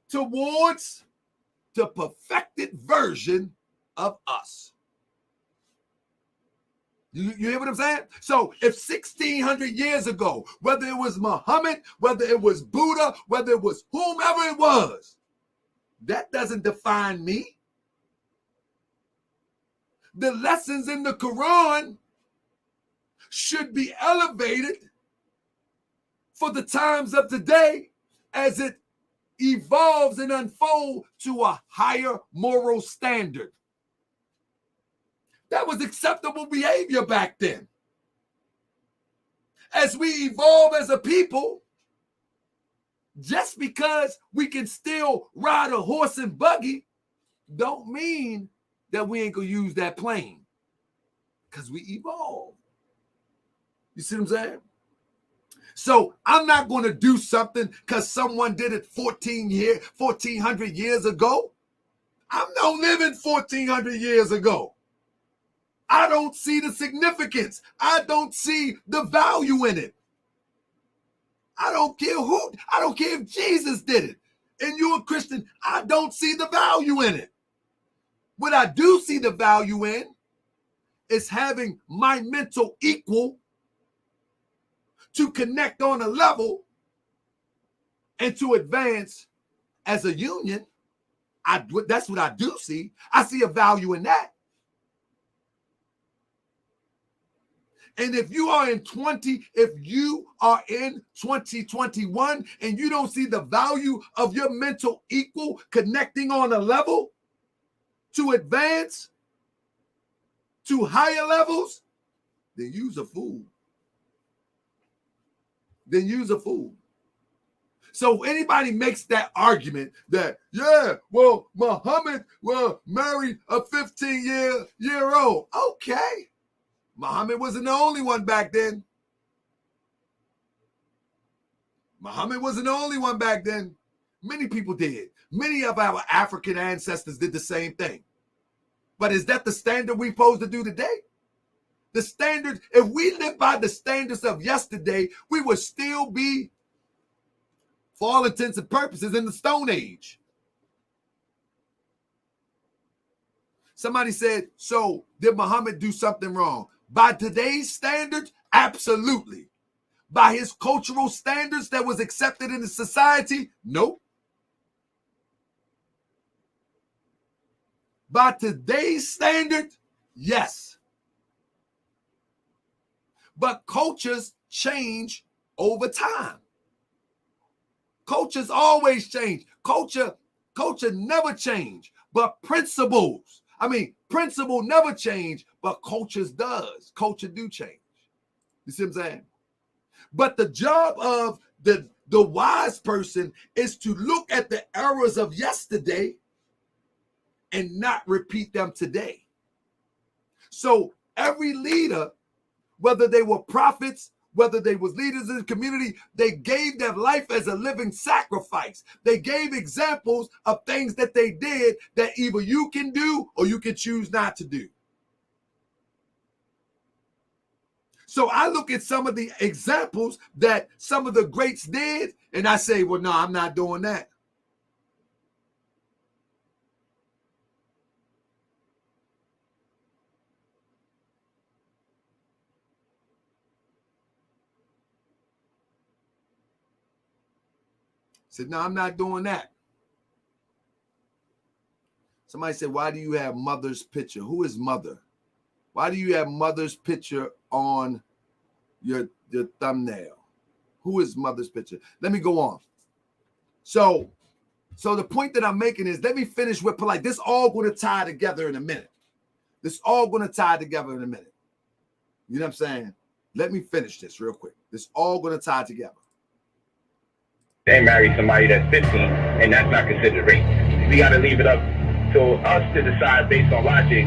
towards the perfected version of us. You hear what I'm saying? So if 1600 years ago, whether it was Muhammad, whether it was Buddha, whether it was whomever it was, that doesn't define me. The lessons in the Quran should be elevated for the times of today as it evolves and unfolds to a higher moral standard. That was acceptable behavior back then. As we evolve as a people, just because we can still ride a horse and buggy, don't mean that we ain't gonna use that plane. Because we evolve. You see what I'm saying? So I'm not gonna do something because someone did it 1400 years ago. I'm not living 1400 years ago. I don't see the significance. I don't see the value in it. I don't care if Jesus did it and you're a Christian. I don't see the value in it. What I do see the value in is having my mental equal to connect on a level and to advance as a union. That's what I do see. I see a value in that. And if you are in 2021 and you don't see the value of your mental equal connecting on a level to advance to higher levels, then you's a fool. So if anybody makes that argument that, Muhammad married a 15-year-old, okay. Muhammad wasn't the only one back then. Many people did. Many of our African ancestors did the same thing. But is that the standard we're supposed to do today? The standard, if we live by the standards of yesterday, we would still be, for all intents and purposes, in the Stone Age. Somebody said, so did Muhammad do something wrong? By today's standards, absolutely. By his cultural standards that was accepted in the society, nope. By today's standard, yes. But cultures change over time. Cultures always change. Culture never change, but principle never change, but cultures does. Culture do change. You see what I'm saying? But the job of the wise person is to look at the errors of yesterday and not repeat them today. So every leader, whether they were prophets, whether they was leaders in the community, they gave their life as a living sacrifice. They gave examples of things that they did that either you can do or you can choose not to do. So I look at some of the examples that some of the greats did, and I say, well, no, I'm not doing that. Said, no, I'm not doing that. Somebody said, why do you have mother's picture? Who is mother? Why do you have mother's picture on your thumbnail? Who is mother's picture? Let me go on. So the point that I'm making is, let me finish with Polight. This all going to tie together in a minute. This all going to tie together in a minute. You know what I'm saying? Let me finish this real quick. This all going to tie together. They marry somebody that's 15, and that's not considered rape. We got to leave it up to us to decide based on logic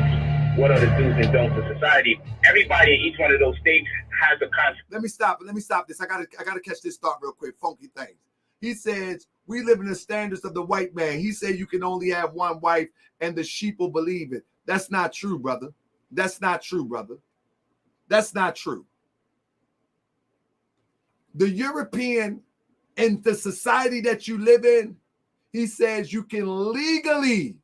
what are the do's and don'ts of society. Everybody in each one of those states has a concept. Let me stop this. I gotta catch this thought real quick. Funky things. He says, we live in the standards of the white man. He said you can only have one wife and the sheep will believe it. That's not true, brother. That's not true, brother. That's not true. The European and the society that you live in, he says you can legally,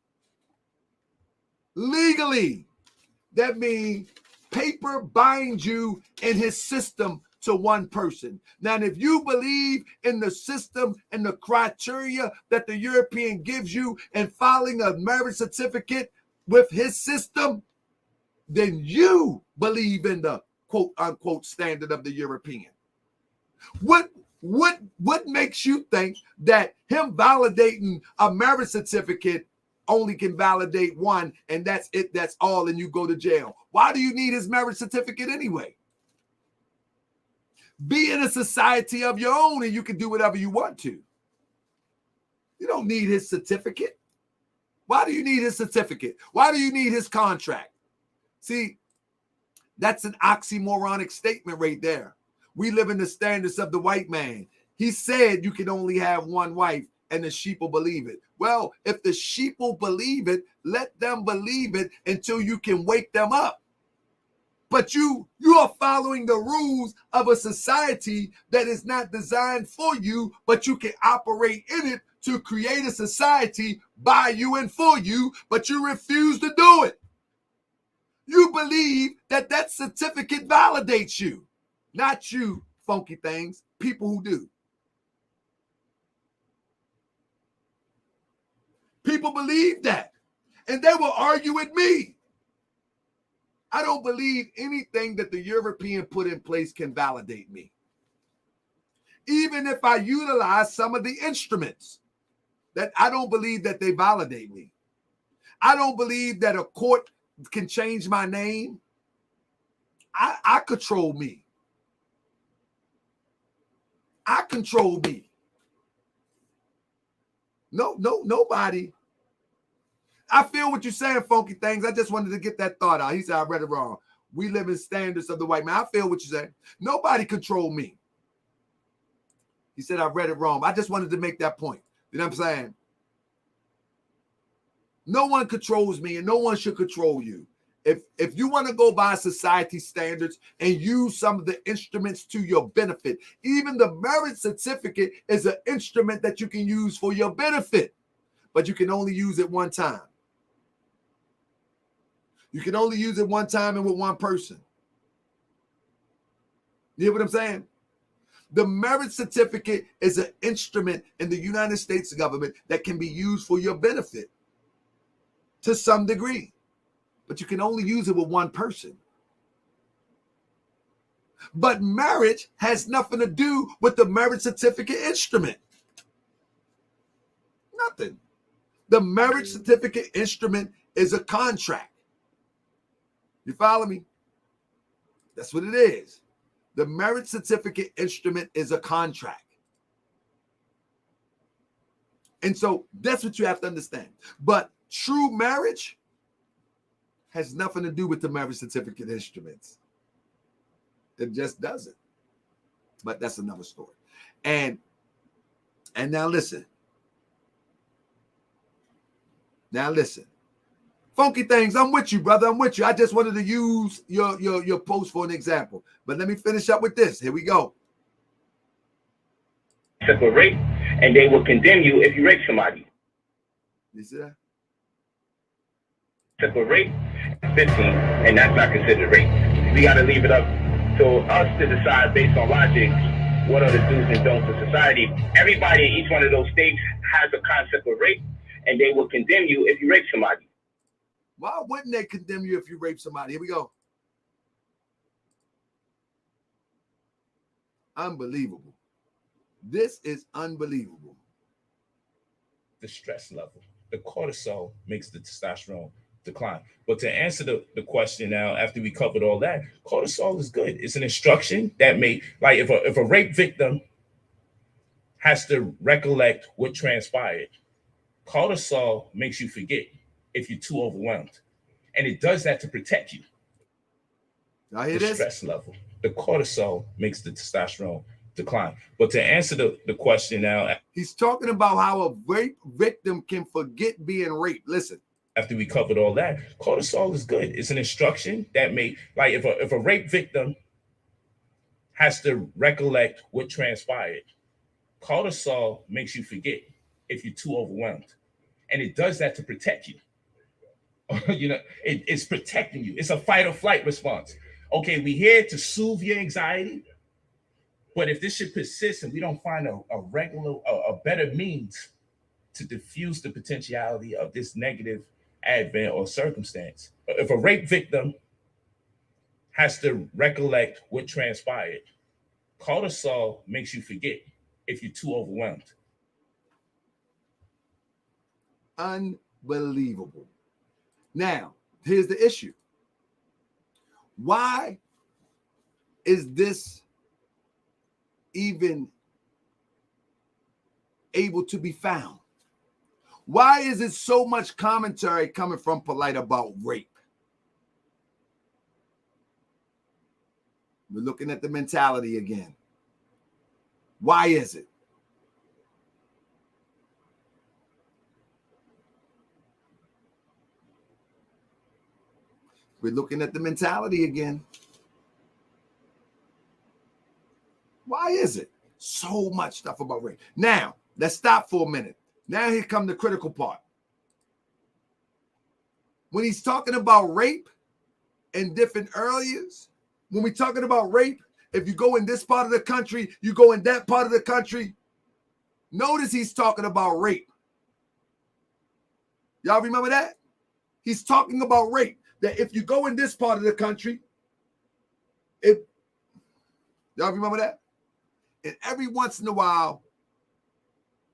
that means paper binds you in his system to one person. Now, if you believe in the system and the criteria that the European gives you and filing a marriage certificate with his system, then you believe in the quote unquote standard of the European. What makes you think that him validating a marriage certificate only can validate one, and that's it, that's all, and you go to jail? Why do you need his marriage certificate anyway? Be in a society of your own and you can do whatever you want to. You don't need his certificate. Why do you need his certificate? Why do you need his contract? See, that's an oxymoronic statement right there. We live in the standards of the white man. He said you can only have one wife and the sheep will believe it. Well, if the sheep will believe it, let them believe it until you can wake them up. But you are following the rules of a society that is not designed for you, but you can operate in it to create a society by you and for you, but you refuse to do it. You believe that that certificate validates you. Not you, funky things, people who do. People believe that, and they will argue with me. I don't believe anything that the European put in place can validate me. Even if I utilize some of the instruments, that I don't believe that they validate me. I don't believe that a court can change my name. I control me. I control me. Nobody. I feel what you're saying, funky things. I just wanted to get that thought out. He said, I read it wrong. We live in standards of the white man. I feel what you're saying. Nobody control me. He said, I read it wrong. I just wanted to make that point. You know what I'm saying? No one controls me and no one should control you. If you want to go by society standards and use some of the instruments to your benefit, even the marriage certificate is an instrument that you can use for your benefit, but you can only use it one time. You can only use it one time and with one person. You hear what I'm saying? The marriage certificate is an instrument in the United States government that can be used for your benefit to some degree, but you can only use it with one person. But marriage has nothing to do with the marriage certificate instrument. Nothing. The marriage certificate instrument is a contract. You follow me? That's what it is. The marriage certificate instrument is a contract. And so that's what you have to understand. But true marriage has nothing to do with the marriage certificate instruments. It just doesn't. But that's another story. And now listen. Now listen. Funky Things, I'm with you, brother. I'm with you. I just wanted to use your post for an example. But let me finish up with this. Here we go. For rape, and they will condemn you if you rape somebody. You see that? For rape, 15, and that's not considered rape. We got to leave it up to us to decide based on logic what are the do's and don'ts of society. Everybody in each one of those states has a concept of rape, and they will condemn you if you rape somebody. Why wouldn't they condemn you if you rape somebody? Here we go. Unbelievable. This is unbelievable. The stress level, the cortisol makes the testosterone decline. But to answer the question now, after we covered all that, cortisol is good. It's an instruction that may, like if a rape victim has to recollect what transpired, cortisol makes you forget if you're too overwhelmed. And it does that to protect you. I hear the this? Stress level, the cortisol makes the testosterone decline. But to answer the question now, he's talking about how a rape victim can forget being raped. Listen. After we covered all that, cortisol is good. It's an instruction that may, like if a rape victim has to recollect what transpired, cortisol makes you forget if you're too overwhelmed. And it does that to protect you. It's protecting you. It's a fight or flight response. Okay, we're here to soothe your anxiety, but if this should persist and we don't find a better means to diffuse the potentiality of this negative advent or circumstance. If a rape victim has to recollect what transpired, cortisol makes you forget if you're too overwhelmed. Unbelievable. Now, here's the issue. Why is this even able to be found? Why is it so much commentary coming from Polight about rape? We're looking at the mentality again. Why is it? We're looking at the mentality again. Why is it so much stuff about rape? Now, let's stop for a minute. Now here comes the critical part. When he's talking about rape in different areas, when we're talking about rape, if you go in this part of the country, you go in that part of the country, notice he's talking about rape. Y'all remember that? He's talking about rape. That if you go in this part of the country, y'all remember that? And every once in a while,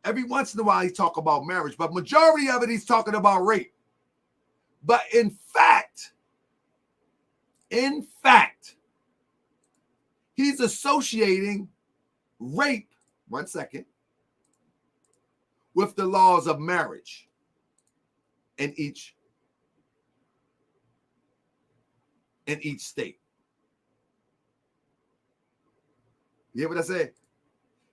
he talk about marriage, but majority of it, he's talking about rape. But in fact, he's associating rape, one second, with the laws of marriage in each state. You hear what I said?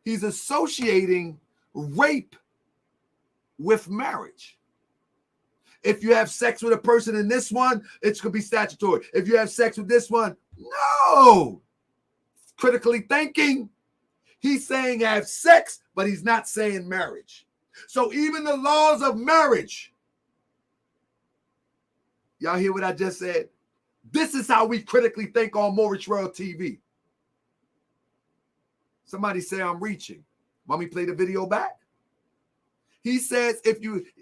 He's associating rape with marriage. If you have sex with a person in this one, it's going to be statutory. If you have sex with this one, no. Critically thinking, he's saying have sex, but he's not saying marriage. So even the laws of marriage, y'all hear what I just said? This is how we critically think on Morris World TV. Somebody say I'm reaching. Want me to play the video back? He says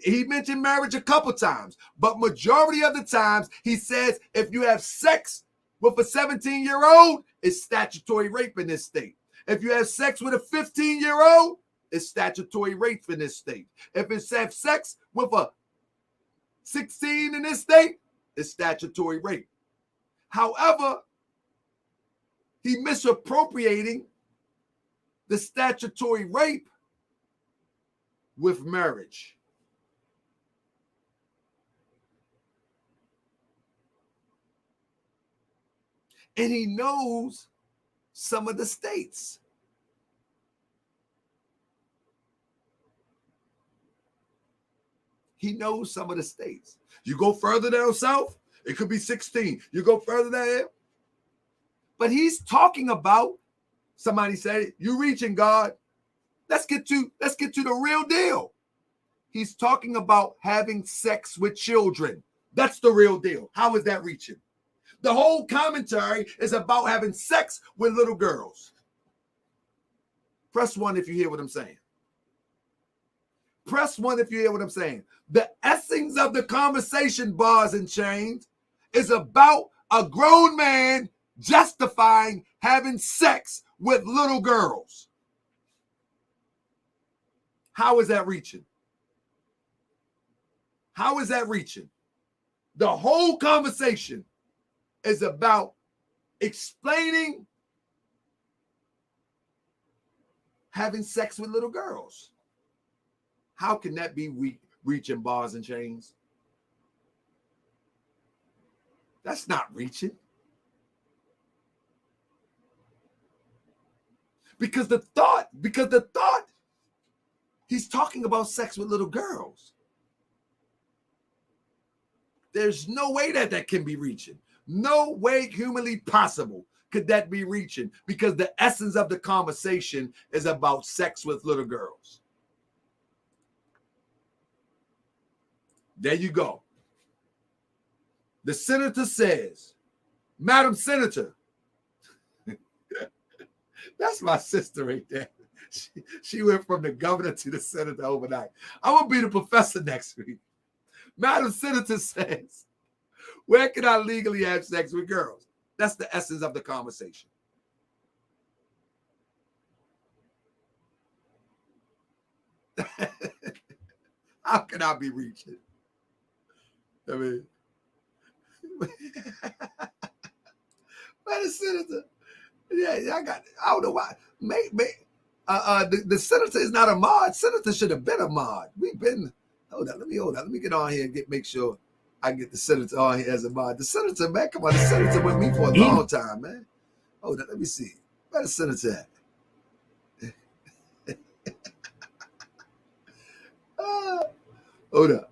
he mentioned marriage a couple times, but majority of the times he says if you have sex with a 17-year-old, it's statutory rape in this state. If you have sex with a 15-year-old, it's statutory rape in this state. If it's have sex with a 16 in this state, it's statutory rape. However, he misappropriating the statutory rape with marriage. And he knows some of the states. He knows some of the states. You go further down south, it could be 16. You go further down here. But he's talking about, somebody said, you reaching, God. Let's get to the real deal. He's talking about having sex with children. That's the real deal. How is that reaching? The whole commentary is about having sex with little girls. Press 1 if you hear what I'm saying. Press 1 if you hear what I'm saying. The essence of the conversation, bars and chains, is about a grown man justifying having sex with little girls. How is that reaching? How is that reaching? The whole conversation is about explaining having sex with little girls. How can that be reaching, bars and chains? That's not reaching. Because the thought, he's talking about sex with little girls. There's no way that can be reaching. No way humanly possible could that be reaching, because the essence of the conversation is about sex with little girls. There you go. The senator says, Madam Senator, that's my sister right there. She went from the governor to the senator overnight. I'm going to be the professor next week. Madam Senator says, where can I legally have sex with girls? That's the essence of the conversation. How can I be reaching? I mean, Madam Senator, I don't know why. The senator is not a mod. Senator should have been a mod. Hold on. Let me get on here and make sure I get the senator on here as a mod. The senator, man, come on. The senator with me for a long time, man. Hold on, let me see. Where the senator at? Hold up.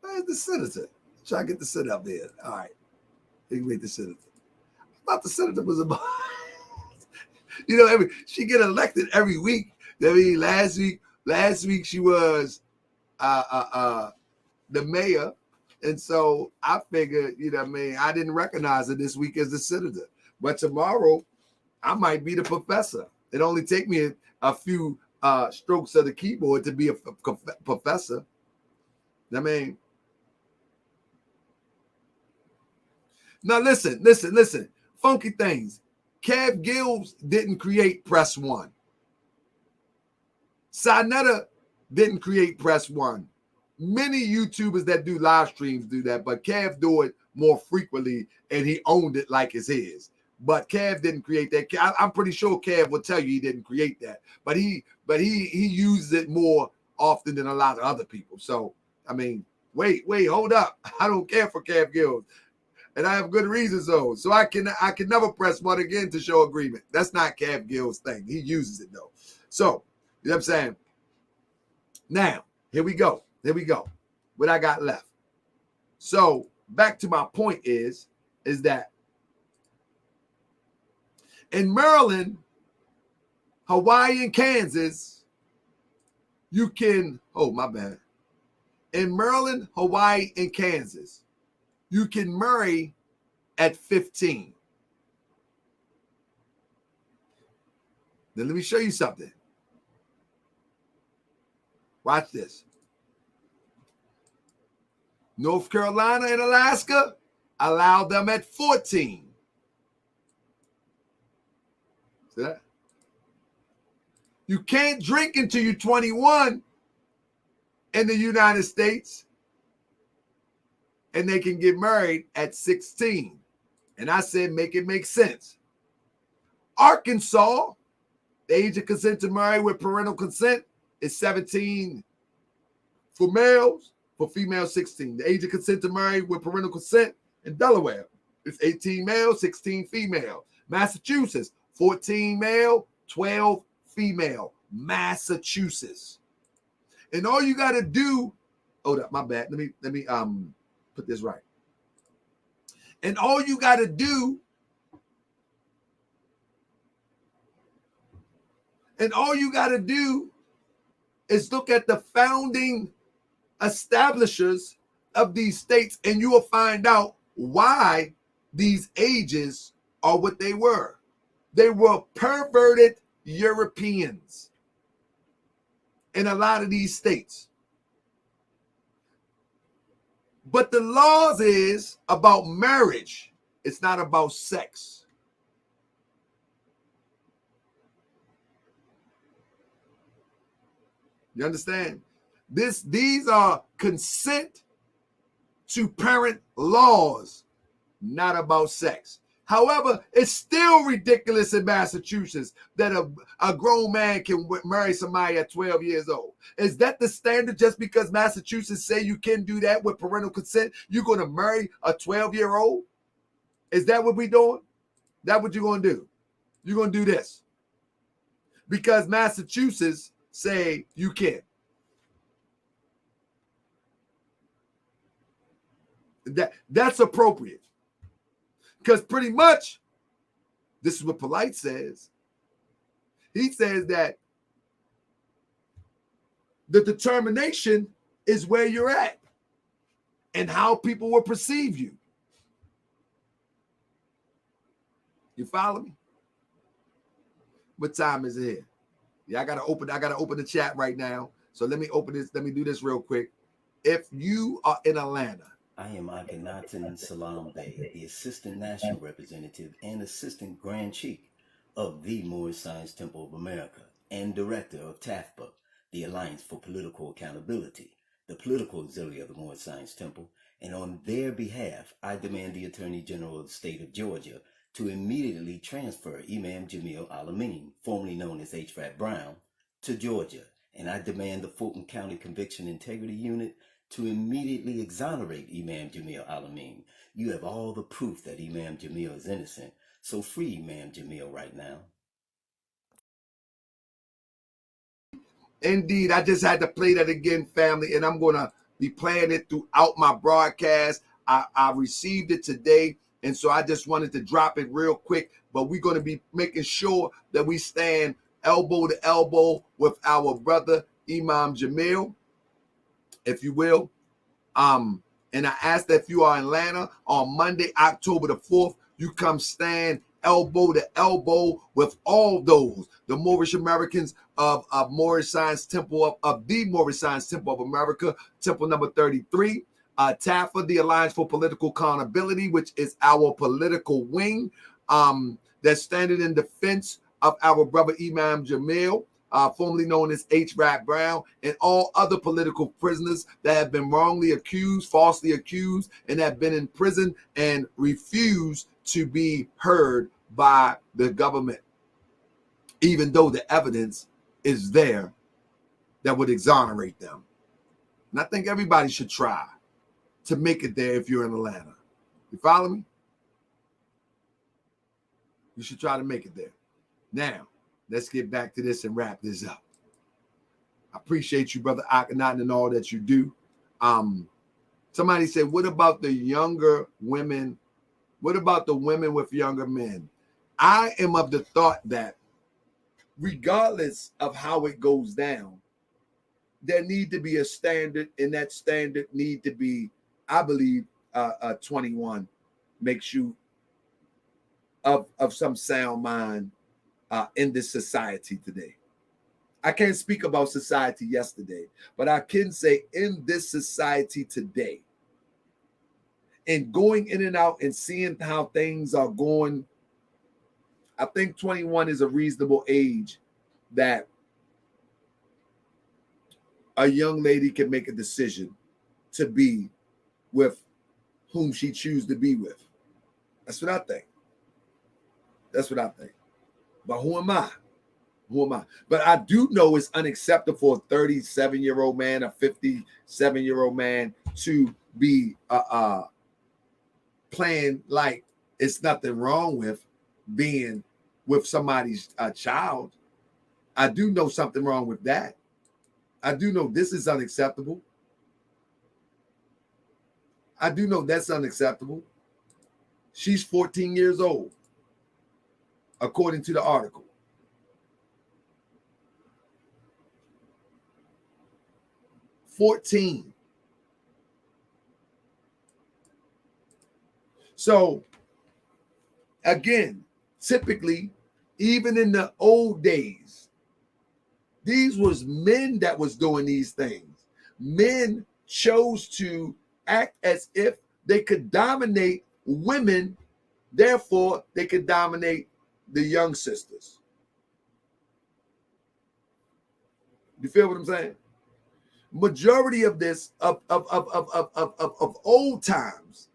Where's the senator? Try to get the senator up there. All right. You can make the senator. I thought the senator was a mod. You know, she get elected every week. I mean, last week she was the mayor. And so I figured, you know what I mean, I didn't recognize her this week as the senator. But tomorrow, I might be the professor. It only take me a few strokes of the keyboard to be a professor. I mean, now listen. Funky things. Kev Gills didn't create Press One. Sinetta didn't create Press One. Many YouTubers that do live streams do that, but Kev do it more frequently, and he owned it like it's his. But Kev didn't create that. I'm pretty sure Kev will tell you he didn't create that, but he uses it more often than a lot of other people. So I mean, wait, hold up. I don't care for Kev Gills, and I have good reasons though. So I can never press one again to show agreement. That's not Kev Gills' thing. He uses it though. So you know what I'm saying. Now here we go. What I got left. So back to my point is that in Maryland, Hawaii, and Kansas, you can, in Maryland, Hawaii, and Kansas, you can marry at 15. Then let me show you something. Watch this. North Carolina and Alaska allow them at 14. See that? You can't drink until you're 21 in the United States, and they can get married at 16. And I said, make it make sense. Arkansas, the age of consent to marry with parental consent is 17 for males. For females, 16. The age of consent to marry with parental consent in Delaware is 18 male, 16 female. Massachusetts, 14 male, 12 female. Massachusetts. And all you got to do, hold up, my bad. Let me put this right. And all you got to do, is look at the founding establishers of these states, and you will find out why these ages are what they were. They were perverted Europeans in a lot of these states. But the laws is about marriage. It's not about sex. You understand? These are consent to parent laws, not about sex. However, it's still ridiculous in Massachusetts that a grown man can marry somebody at 12 years old. Is that the standard? Just because Massachusetts say you can do that with parental consent, you're going to marry a 12-year-old? Is that what we're doing? That's what you're going to do? You're going to do this because Massachusetts say you can. That's appropriate. Because pretty much, this is what Polight says. He says that the determination is where you're at and how people will perceive you. You follow me? What time is it here? Yeah, I gotta open the chat right now. So let me open this. Let me do this real quick. If you are in Atlanta, I am Akhenaten Salam Bey, the Assistant National Representative and Assistant Grand Chief of the Moorish Science Temple of America and Director of TAFPA, the Alliance for Political Accountability, the political auxiliary of the Moorish Science Temple, and on their behalf, I demand the Attorney General of the State of Georgia to immediately transfer Imam Jamil Al-Amin, formerly known as H. Rat Brown, to Georgia, and I demand the Fulton County Conviction Integrity Unit to immediately exonerate Imam Jamil Al-Amin. You have all the proof that Imam Jamil is innocent, so free Imam Jamil right now. Indeed, I just had to play that again, family, and I'm going to be playing it throughout my broadcast. I received it today, and so I just wanted to drop it real quick, but we're going to be making sure that we stand elbow to elbow with our brother Imam Jamil, if you will. And I ask that if you are in Atlanta on Monday, October the 4th, you come stand elbow to elbow with all those, the Moorish Americans of Moorish Science Temple of the Moorish Science Temple of America, Temple number 33, TAFA, the Alliance for Political Accountability, which is our political wing that's standing in defense of our brother Imam Jamil, formerly known as H. Rat Brown, and all other political prisoners that have been wrongly accused, falsely accused, and have been in prison and refused to be heard by the government, even though the evidence is there that would exonerate them. And I think everybody should try to make it there if you're in Atlanta. You follow me? You should try to make it there. Now, let's get back to this and wrap this up. I appreciate you, Brother Akhenaten, and all that you do. Somebody said, what about the younger women? What about the women with younger men? I am of the thought that regardless of how it goes down, there need to be a standard, and that standard need to be, I believe, 21 makes you of some sound mind in this society today. I can't speak about society yesterday, but I can say in this society today, and going in and out and seeing how things are going, I think 21 is a reasonable age that a young lady can make a decision to be with whom she chooses to be with. That's what I think. That's what I think. But who am I? Who am I? But I do know it's unacceptable for a 37-year-old man, a 57-year-old man to be playing like it's nothing wrong with being with somebody's child. I do know something wrong with that. I do know this is unacceptable. I do know that's unacceptable. She's 14 years old, according to the article. So again, typically, even in the old days, these was men that was doing these things. Men chose to act as if they could dominate women, therefore they could dominate the young sisters. You feel what I'm saying? Majority of this of old times,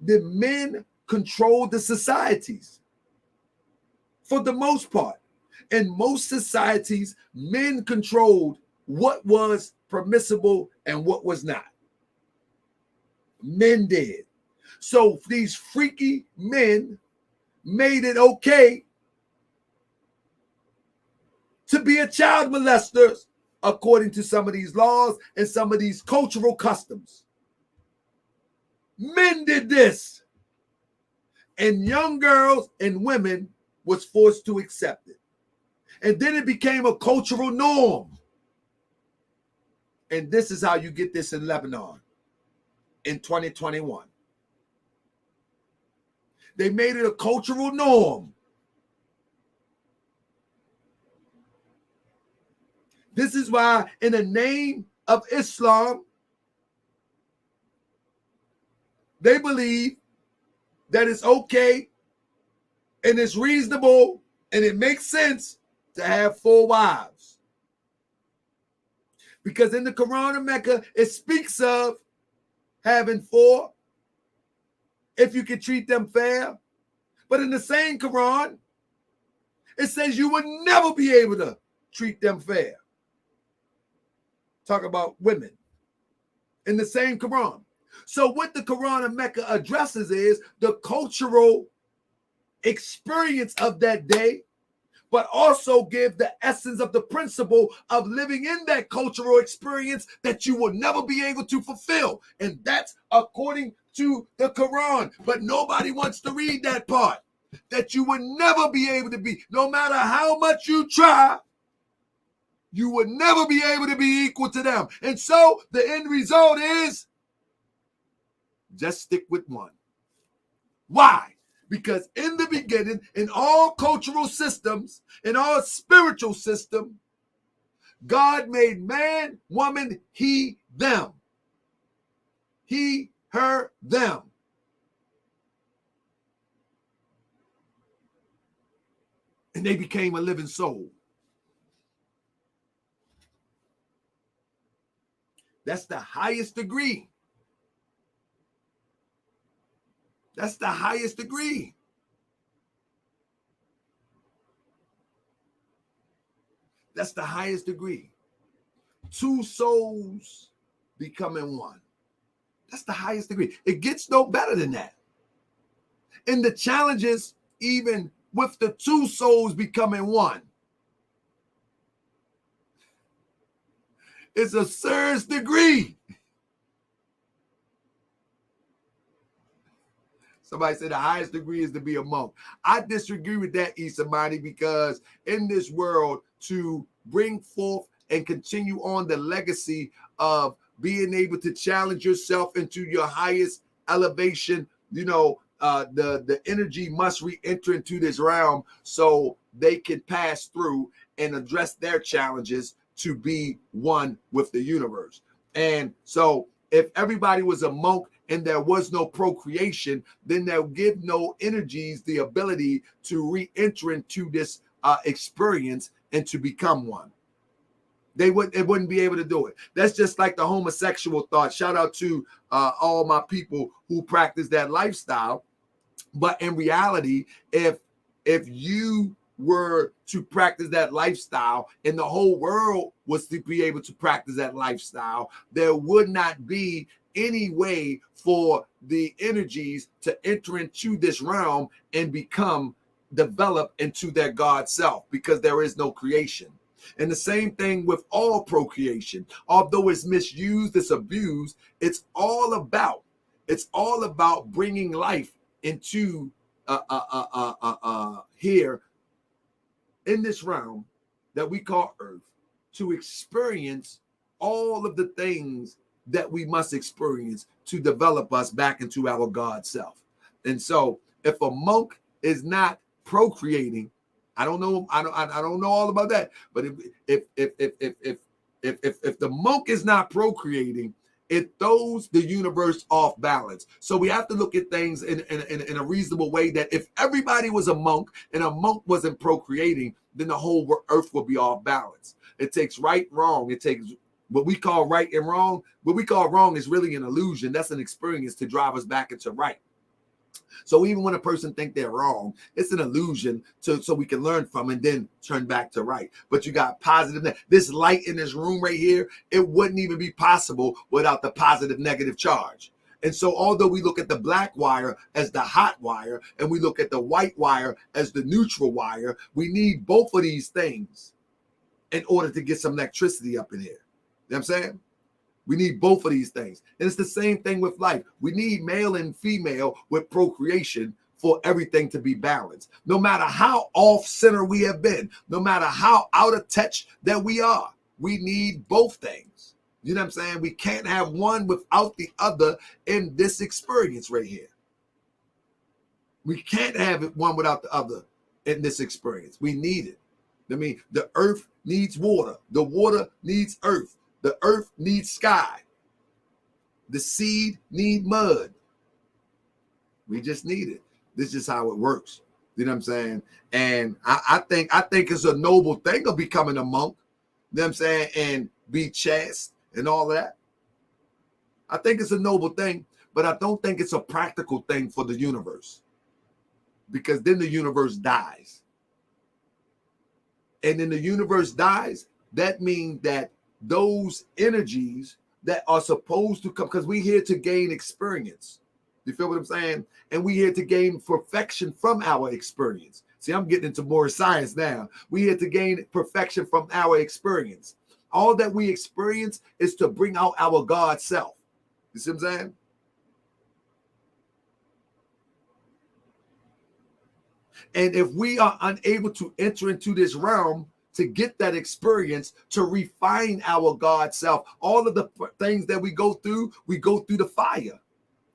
the men controlled the societies for the most part. In most societies, men controlled what was permissible and what was not. Men did. So these freaky men made it okay to be a child molester according to some of these laws and some of these cultural customs. Men did this. And young girls and women was forced to accept it. And then it became a cultural norm. And this is how you get this in Lebanon in 2021. They made it a cultural norm. This is why, in the name of Islam, they believe that it's okay and it's reasonable and it makes sense to have 4 wives. Because in the Quran of Mecca, it speaks of having 4 if you can treat them fair. But in the same Quran, it says you would never be able to treat them fair. Talk about women in the same Quran. So what the Quran of Mecca addresses is the cultural experience of that day, but also give the essence of the principle of living in that cultural experience that you will never be able to fulfill. And that's according to the Quran. But nobody wants to read that part, that you would never be able to be, no matter how much you try, you would never be able to be equal to them. And so the end result is just stick with one. Why? Because in the beginning, in all cultural systems, in all spiritual system, God made man, woman, he, them. He, her, them. And they became a living soul. That's the highest degree. That's the highest degree. That's the highest degree. 2 souls becoming one. That's the highest degree. It gets no better than that. And the challenges, even with the 2 souls becoming one, it's a surge degree. Somebody said the highest degree is to be a monk. I disagree with that, Isamani, because in this world, to bring forth and continue on the legacy of being able to challenge yourself into your highest elevation, the energy must re-enter into this realm so they can pass through and address their challenges to be one with the universe. And so if everybody was a monk and there was no procreation, then they'll give no energies the ability to re-enter into this experience and to become one. They wouldn't be able to do it. That's just like the homosexual thought. Shout out to all my people who practice that lifestyle. But in reality, if you were to practice that lifestyle and the whole world was to be able to practice that lifestyle, there would not be any way for the energies to enter into this realm and become developed into their God self, because there is no creation. And the same thing with all procreation. Although it's misused, it's abused, it's all about bringing life into here in this realm that we call Earth, to experience all of the things that we must experience to develop us back into our God self. And so if a monk is not procreating, I don't know all about that, but if the monk is not procreating, it throws the universe off balance. So we have to look at things in a reasonable way, that if everybody was a monk and a monk wasn't procreating, then the whole earth will be off balance. It takes right, wrong. It takes what we call right and wrong. What we call wrong is really an illusion. That's an experience to drive us back into right. So even when a person think they're wrong, it's an illusion so we can learn from and then turn back to right. But you got positive. This light in this room right here, it wouldn't even be possible without the positive negative charge. And so although we look at the black wire as the hot wire and we look at the white wire as the neutral wire, we need both of these things in order to get some electricity up in here. You know what I'm saying? We need both of these things. And it's the same thing with life. We need male and female with procreation for everything to be balanced. No matter how off center we have been, no matter how out of touch that we are, we need both things. You know what I'm saying? We can't have one without the other in this experience right here. We can't have it one without the other in this experience. We need it. I mean, the earth needs water. The water needs earth. The earth needs sky. The seed needs mud. We just need it. This is how it works. You know what I'm saying? And I think it's a noble thing of becoming a monk. You know what I'm saying? And be chaste and all that. I think it's a noble thing, but I don't think it's a practical thing for the universe. Because then the universe dies. And then the universe dies, that means that those energies that are supposed to come, because we're here to gain experience. You feel what I'm saying? And we're here to gain perfection from our experience. See, I'm getting into more science now. We're here to gain perfection from our experience. All that we experience is to bring out our God self. You see what I'm saying? And if we are unable to enter into this realm to get that experience, to refine our God self, all of the things that we go through the fire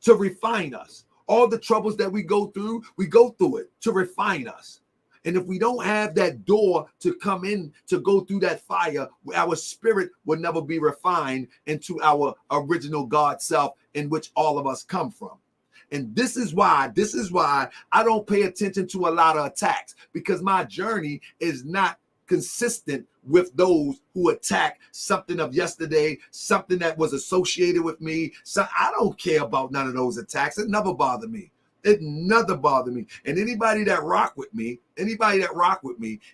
to refine us. All the troubles that we go through it to refine us. And if we don't have that door to come in to go through that fire, our spirit will never be refined into our original God self in which all of us come from. And this is why I don't pay attention to a lot of attacks, because my journey is not consistent with those who attack something of yesterday, something that was associated with me. So I don't care about none of those attacks. It never bothered me. It never bothered me. And anybody that rock with me,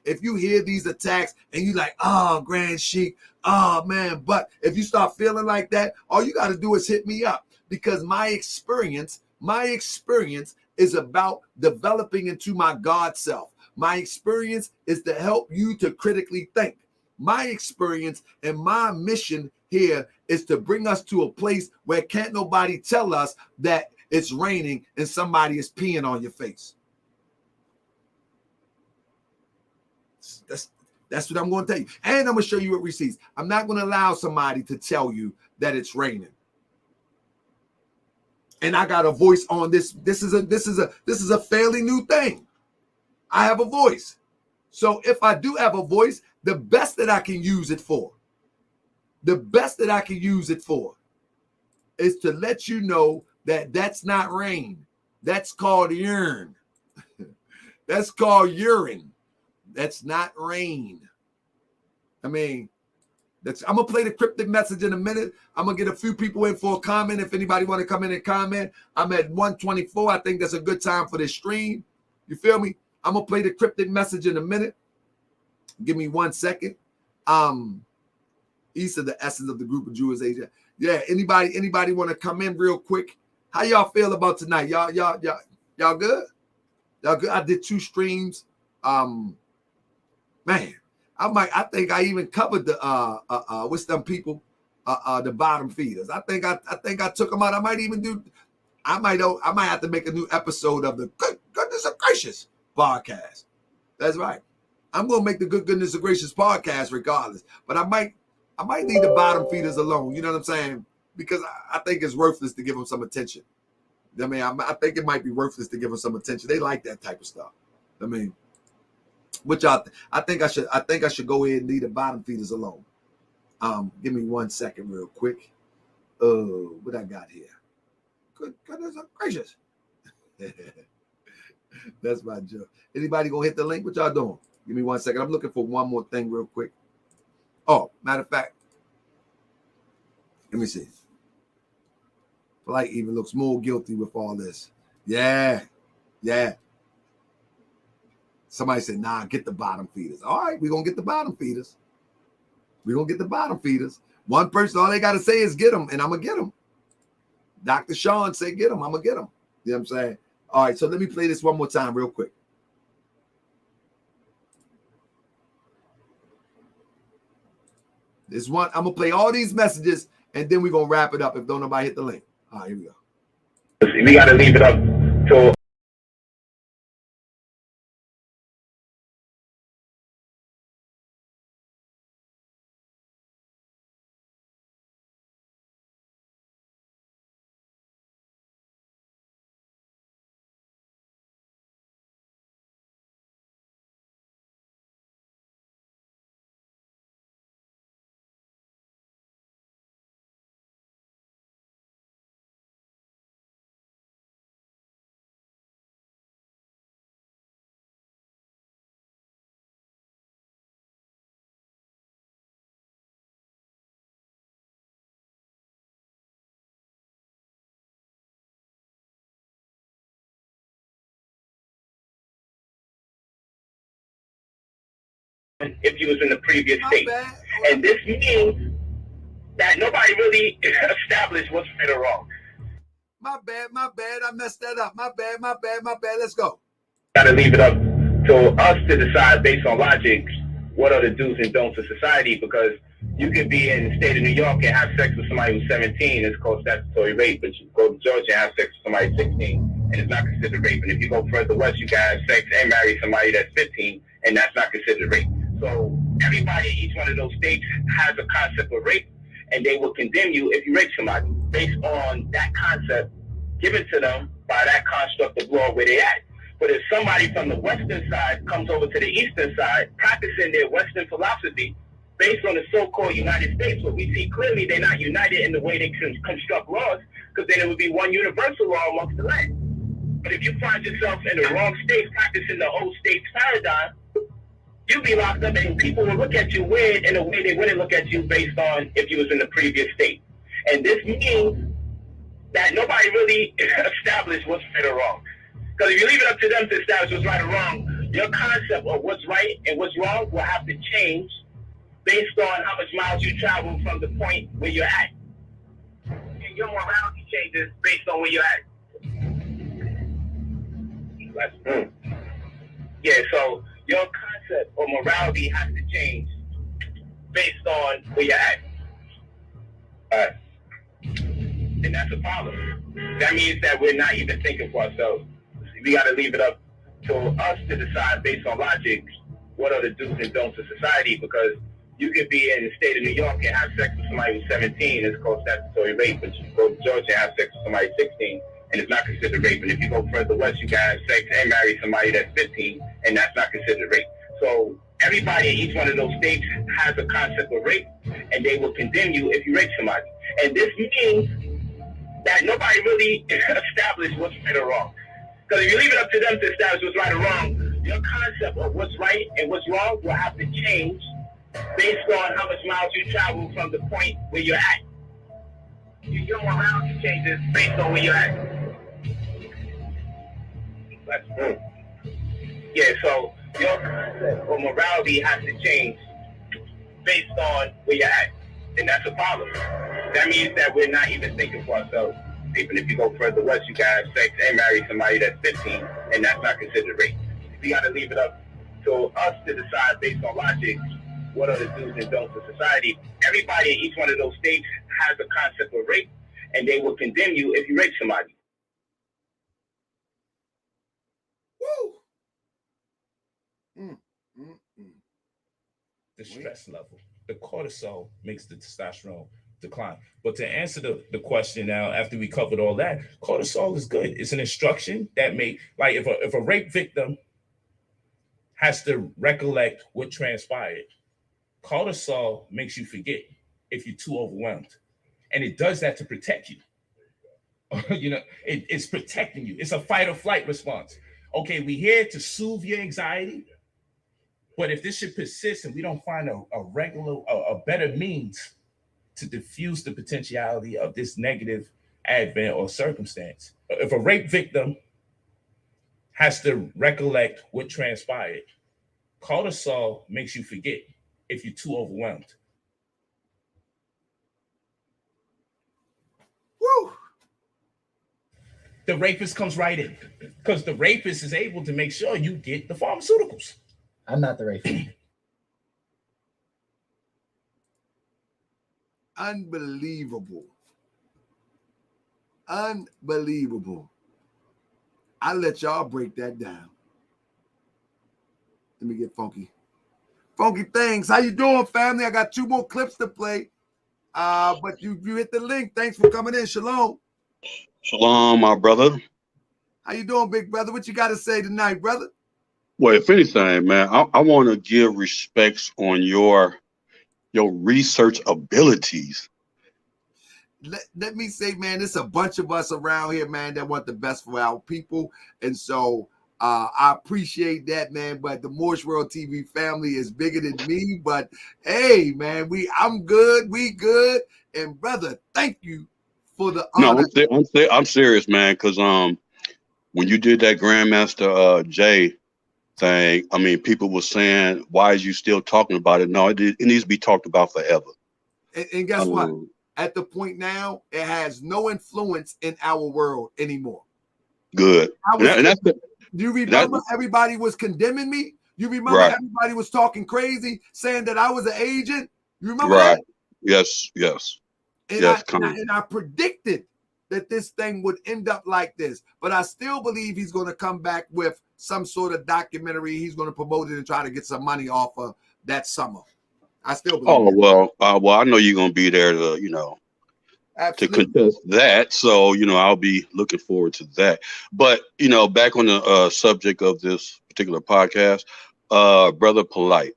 if you hear these attacks and you like, oh, Grand Sheik, oh man, but if you start feeling like that, all you got to do is hit me up, because my experience is about developing into my God self. My experience is to help you to critically think. My experience and my mission here is to bring us to a place where can't nobody tell us that it's raining and somebody is peeing on your face. That's what I'm going to tell you. And I'm going to show you what receipts. I'm not going to allow somebody to tell you that it's raining. And I got a voice on this. This is a fairly new thing. I have a voice. So if I do have a voice, the best that I can use it for is to let you know that that's not rain. That's called urine. That's called urine. That's not rain. I mean, I'm going to play the cryptic message in a minute. I'm going to get a few people in for a comment. If anybody want to come in and comment, I'm at 124. I think that's a good time for this stream. You feel me? I'm going to play the cryptic message in a minute. Give me 1 second. East of the essence of the group of Jewish Asia. Yeah, anybody want to come in real quick? How y'all feel about tonight? Y'all good? Y'all good? I did 2 streams. Man, I think I even covered the what's them people, the bottom feeders. I think I took them out. I might have to make a new episode of the Goodness Gracious podcast. That's right. I'm gonna make the Goodness Gracious podcast regardless, but I might leave the bottom feeders alone. You know what I'm saying? Because I think it's worthless to give them some attention. I mean, I think it might be worthless to give them some attention. They like that type of stuff. I mean, which I think I should go ahead and leave the bottom feeders alone. Give me 1 second real quick. What I got here? Goodness gracious. That's my joke. Anybody gonna hit the link? What y'all doing? Give me 1 second. I'm looking for one more thing real quick. Oh, matter of fact, let me see. Polight even looks more guilty with all this. Yeah. Somebody said, nah, get the bottom feeders. All right, we're going to get the bottom feeders. One person, all they got to say is get them, and I'm going to get them. Dr. Sean said get them, I'm going to get them. You know what I'm saying? All right, so let me play this one more time real quick. This one, I'm going to play all these messages, and then we're going to wrap it up if don't nobody hit the link. All right, here we go. We got to leave it up to if you was in the previous state. And this means that nobody really established what's right or wrong. My bad. I messed that up. My bad. Let's go. Got to leave it up to us to decide based on logic what are the do's and don'ts of society, because you could be in the state of New York and have sex with somebody who's 17, it's called statutory rape, but you go to Georgia and have sex with somebody 16, and it's not considered rape. And if you go further west, you can have sex and marry somebody that's 15, and that's not considered rape. So everybody in each one of those states has a concept of rape, and they will condemn you if you rape somebody based on that concept given to them by that construct of law where they at. But if somebody from the western side comes over to the eastern side practicing their western philosophy based on the so-called United States, what we see clearly they're not united in the way they construct laws, because then it would be one universal law amongst the land. But if you find yourself in the wrong state practicing the old state's paradigm, you'll be locked up, and people will look at you weird in a way they wouldn't look at you based on if you was in the previous state. And this means that nobody really established what's right or wrong. Because if you leave it up to them to establish what's right or wrong, your concept of what's right and what's wrong will have to change based on how much miles you travel from the point where you're at. And your morality changes based on where you're at. Yeah, so your concept of morality has to change based on where you're at. And that's a problem. That means that we're not even thinking for ourselves. We got to leave it up to us to decide based on logic what are the do's and don'ts of society, because you could be in the state of New York and have sex with somebody who's 17, it's called statutory rape, but you go to Georgia and have sex with somebody 16, and it's not considered rape. And if you go further west, you can have sex and marry somebody that's 15, and that's not considered rape. So everybody in each one of those states has a concept of rape, and they will condemn you if you rape somebody. And this means that nobody really established what's right or wrong. Because if you leave it up to them to establish what's right or wrong, your concept of what's right and what's wrong will have to change based on how much miles you travel from the point where you're at. Your morality changes based on where you're at. Yeah, so your concept of morality has to change based on where you're at. And that's a problem. That means that we're not even thinking for ourselves. Even if you go further west, you can have sex and marry somebody that's 15, and that's not considered rape. We got to leave it up to us to decide based on logic what are the do's and don'ts of society. Everybody in each one of those states has a concept of rape, and they will condemn you if you rape somebody. Woo! The stress level, the cortisol makes the testosterone decline. But to answer the question now, after we covered all that, cortisol is good. It's an instruction that may, like if a rape victim has to recollect what transpired, cortisol makes you forget if you're too overwhelmed. And it does that to protect you. You know, it's protecting you. It's a fight or flight response. Okay, we're here to soothe your anxiety. But if this should persist and we don't find a better means to diffuse the potentiality of this negative advent or circumstance, if a rape victim has to recollect what transpired, cortisol makes you forget if you're too overwhelmed. Woo! The rapist comes right in because the rapist is able to make sure you get the pharmaceuticals. I'm not the rapist. Unbelievable. Unbelievable. I'll let y'all break that down. Let me get funky. Funky things. How you doing, family? I got 2 more clips to play. But you hit the link. Thanks for coming in. Shalom. Shalom, my brother. How you doing, big brother? What you got to say tonight, brother? Well, if anything, man, I want to give respects on your research abilities. Let me say, man, there's a bunch of us around here, man, that want the best for our people. And so I appreciate that, man. But the Moorish World TV family is bigger than me. But hey, man, I'm good. We good. And brother, thank you for the honor. No, I'm serious, man, because when you did that Grandmaster Jay thing, I mean, people were saying, why is you still talking about it? No, it needs to be talked about forever. And guess what? At the point now, it has no influence in our world anymore. Good. You remember everybody was condemning me? You remember everybody was talking crazy, saying that I was an agent? You remember that? Yes. And I predicted that this thing would end up like this. But I still believe he's going to come back with some sort of documentary. He's going to promote it and try to get some money off of that summer. I still believe well, I know you're going to be there to, to contest that. So, I'll be looking forward to that. But, back on the subject of this particular podcast, Brother Polight.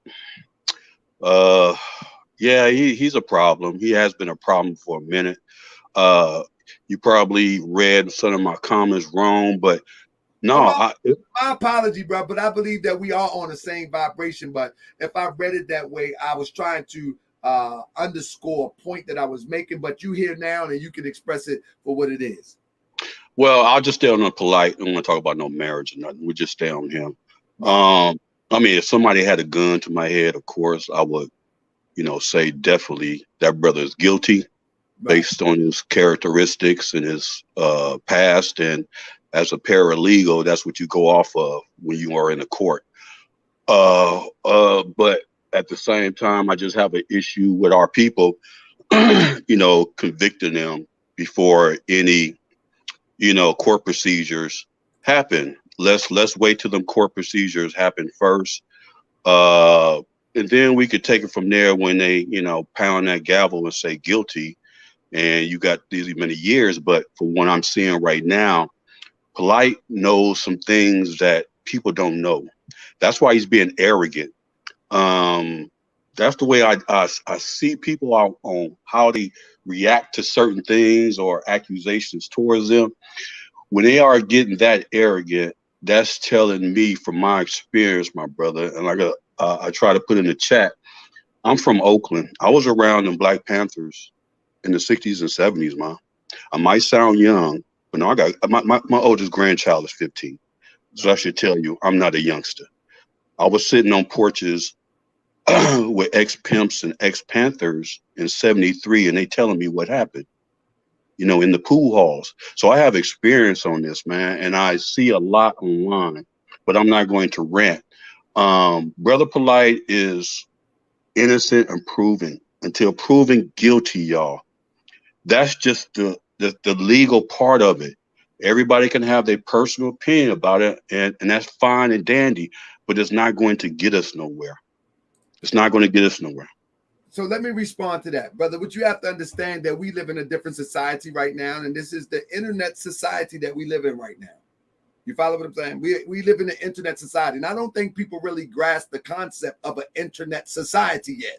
Yeah, he's a problem. He has been a problem for a minute. You probably read some of my comments wrong, but no, my apology, bro. But I believe that we are on the same vibration. But if I read it that way, I was trying to underscore a point that I was making. But you here now, and you can express it for what it is. Well, I'll just stay on the Polight. I don't want to talk about no marriage or nothing. We'll just stay on him. I mean, if somebody had a gun to my head, of course, I would, say definitely that brother is guilty based on his characteristics and his past. And as a paralegal, that's what you go off of when you are in a court. But at the same time, I just have an issue with our people, convicting them before any, court procedures happen. Let's wait till them court procedures happen first. And then we could take it from there when they, pound that gavel and say guilty. And you got these many years. But for what I'm seeing right now, Polight knows some things that people don't know. That's why he's being arrogant. That's the way I see people out on how they react to certain things or accusations towards them. When they are getting that arrogant, that's telling me from my experience, my brother, and like I try to put in the chat, I'm from Oakland. I was around the Black Panthers in the 60s and 70s, man. I might sound young, but no, I got my oldest grandchild is 15. So I should tell you, I'm not a youngster. I was sitting on porches with ex-pimps and ex-Panthers in 73, and they telling me what happened, in the pool halls. So I have experience on this, man, and I see a lot online, but I'm not going to rant. Brother Polight is innocent until proven guilty, y'all. That's just the legal part of it. Everybody can have their personal opinion about it, and that's fine and dandy, but it's not going to get us nowhere. It's not going to get us nowhere. So let me respond to that, brother. What you have to understand that we live in a different society right now, and this is the internet society that we live in right now. You follow what I'm saying? We live in an internet society, and I don't think people really grasp the concept of an internet society yet.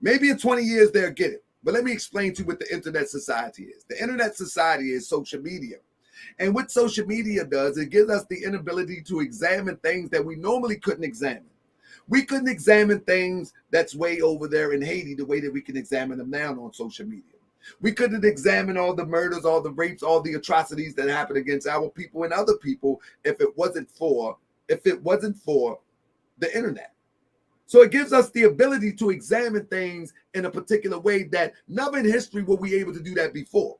Maybe in 20 years they'll get it. But let me explain to you what the internet society is. The internet society is social media. And what social media does, it gives us the inability to examine things that we normally couldn't examine. We couldn't examine things that's way over there in Haiti the way that we can examine them now on social media. We couldn't examine all the murders, all the rapes, all the atrocities that happen against our people and other people if it wasn't for the internet. So it gives us the ability to examine things in a particular way that never in history were we able to do that before.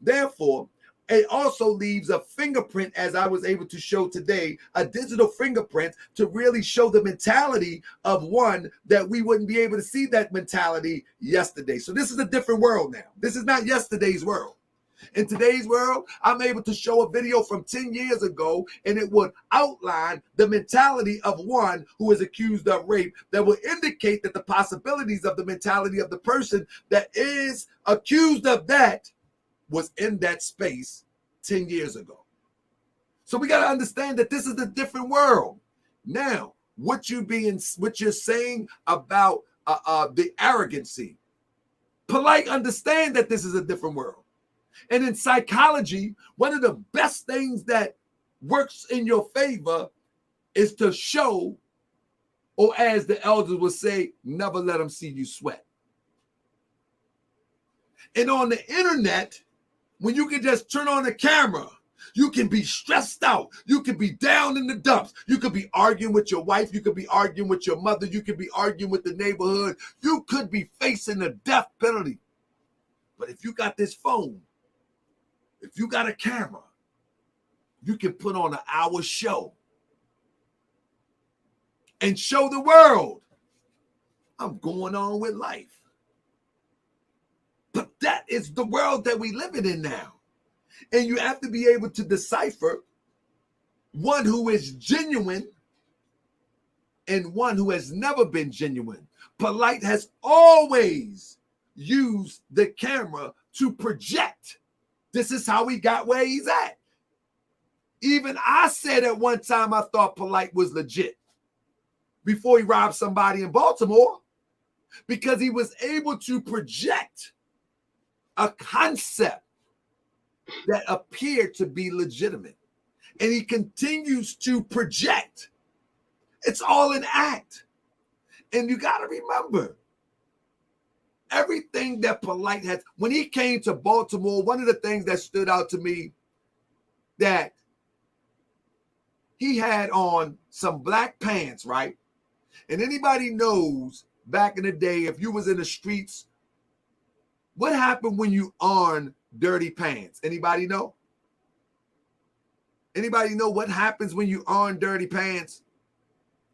Therefore, it also leaves a fingerprint, as I was able to show today, a digital fingerprint to really show the mentality of one that we wouldn't be able to see that mentality yesterday. So this is a different world now. This is not yesterday's world. In today's world, I'm able to show a video from 10 years ago, and it would outline the mentality of one who is accused of rape that will indicate that the possibilities of the mentality of the person that is accused of that was in that space 10 years ago. So we got to understand that this is a different world. Now, what you're saying about the arrogancy, Polight understand that this is a different world. And in psychology, one of the best things that works in your favor is to show, or as the elders would say, never let them see you sweat. And on the internet, when you can just turn on the camera, you can be stressed out. You can be down in the dumps. You could be arguing with your wife. You could be arguing with your mother. You could be arguing with the neighborhood. You could be facing the death penalty. But if you got this phone, if you got a camera, you can put on an hour show and show the world I'm going on with life. But that is the world that we live in now. And you have to be able to decipher one who is genuine and one who has never been genuine. Polight has always used the camera to project. This is how he got where he's at. Even I said at one time I thought Polight was legit before he robbed somebody in Baltimore, because he was able to project a concept that appeared to be legitimate. And he continues to project. It's all an act. And you got to remember, everything that Polight has, when he came to Baltimore, one of the things that stood out to me, that he had on some black pants, right? And anybody knows back in the day, if you was in the streets, what happened when you on dirty pants? Anybody know? Anybody know what happens when you on dirty pants?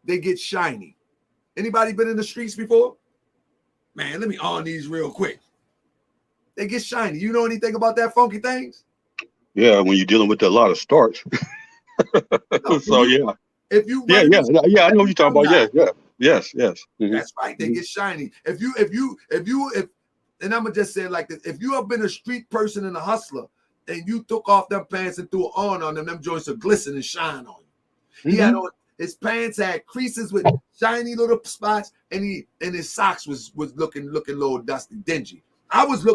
They get shiny. Anybody been in the streets before? Man, let me on these real quick. They get shiny. You know anything about that funky things? Yeah, when you're dealing with a lot of starch. No, So yeah. If you Yeah, I know what you're talking about. Yes. Mm-hmm. That's right. They get shiny. If and I'm gonna just say it like this: if you have been a street person and a hustler, and you took off them pants and threw it on them joints will glisten and shine on you. He had on his pants had creases with shiny little spots, and his socks was looking a little dusty, dingy. I was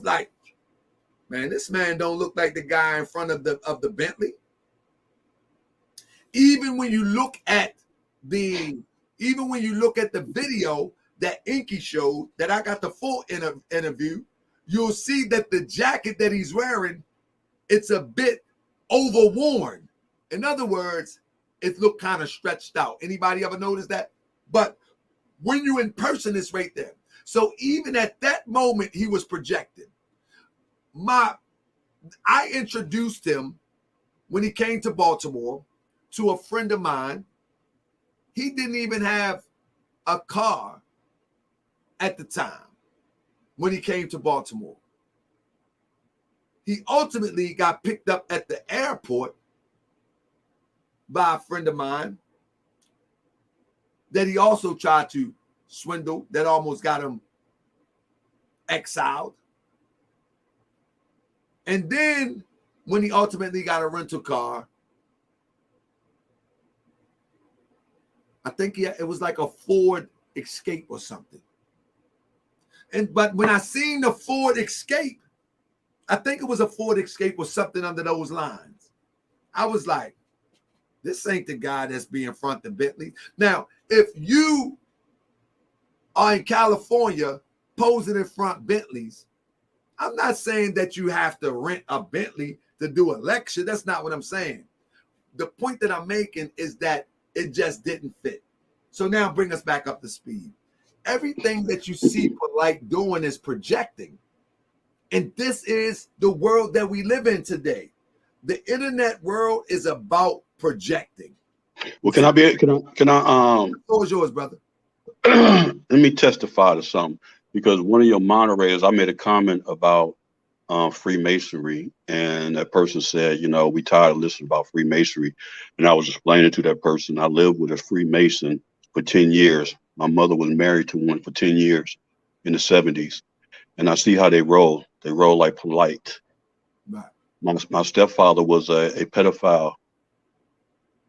like, man, this man don't look like the guy in front of the Bentley. Even when you look at the video that Inky showed, that I got the full interview, you'll see that the jacket that he's wearing, it's a bit overworn. In other words, it looked kind of stretched out. Anybody ever notice that? But when you're in person, it's right there. So even at that moment, he was projected. I introduced him when he came to Baltimore to a friend of mine. He didn't even have a car at the time when he came to Baltimore. He ultimately got picked up at the airport by a friend of mine that he also tried to swindle, that almost got him exiled. And then when he ultimately got a rental car, I think it was like a Ford Escape or something. But when I seen the Ford Escape, I think it was a Ford Escape or something under those lines, I was like, this ain't the guy that's being front the Bentley. Now, if you are in California posing in front Bentleys, I'm not saying that you have to rent a Bentley to do a lecture. That's not what I'm saying. The point that I'm making is that it just didn't fit. So now bring us back up to speed. Everything that you see Polight doing is projecting. And this is the world that we live in today. The internet world is about projecting. Well, can I? The floor is yours, brother. Let me testify to something, because one of your moderators, I made a comment about Freemasonry, and that person said, you know, we tired of listening about Freemasonry. And I was explaining to that person, I lived with a Freemason for 10 years. My mother was married to one for 10 years in the 70s. And I see how they roll. They roll like Polight. Right. My stepfather was a pedophile.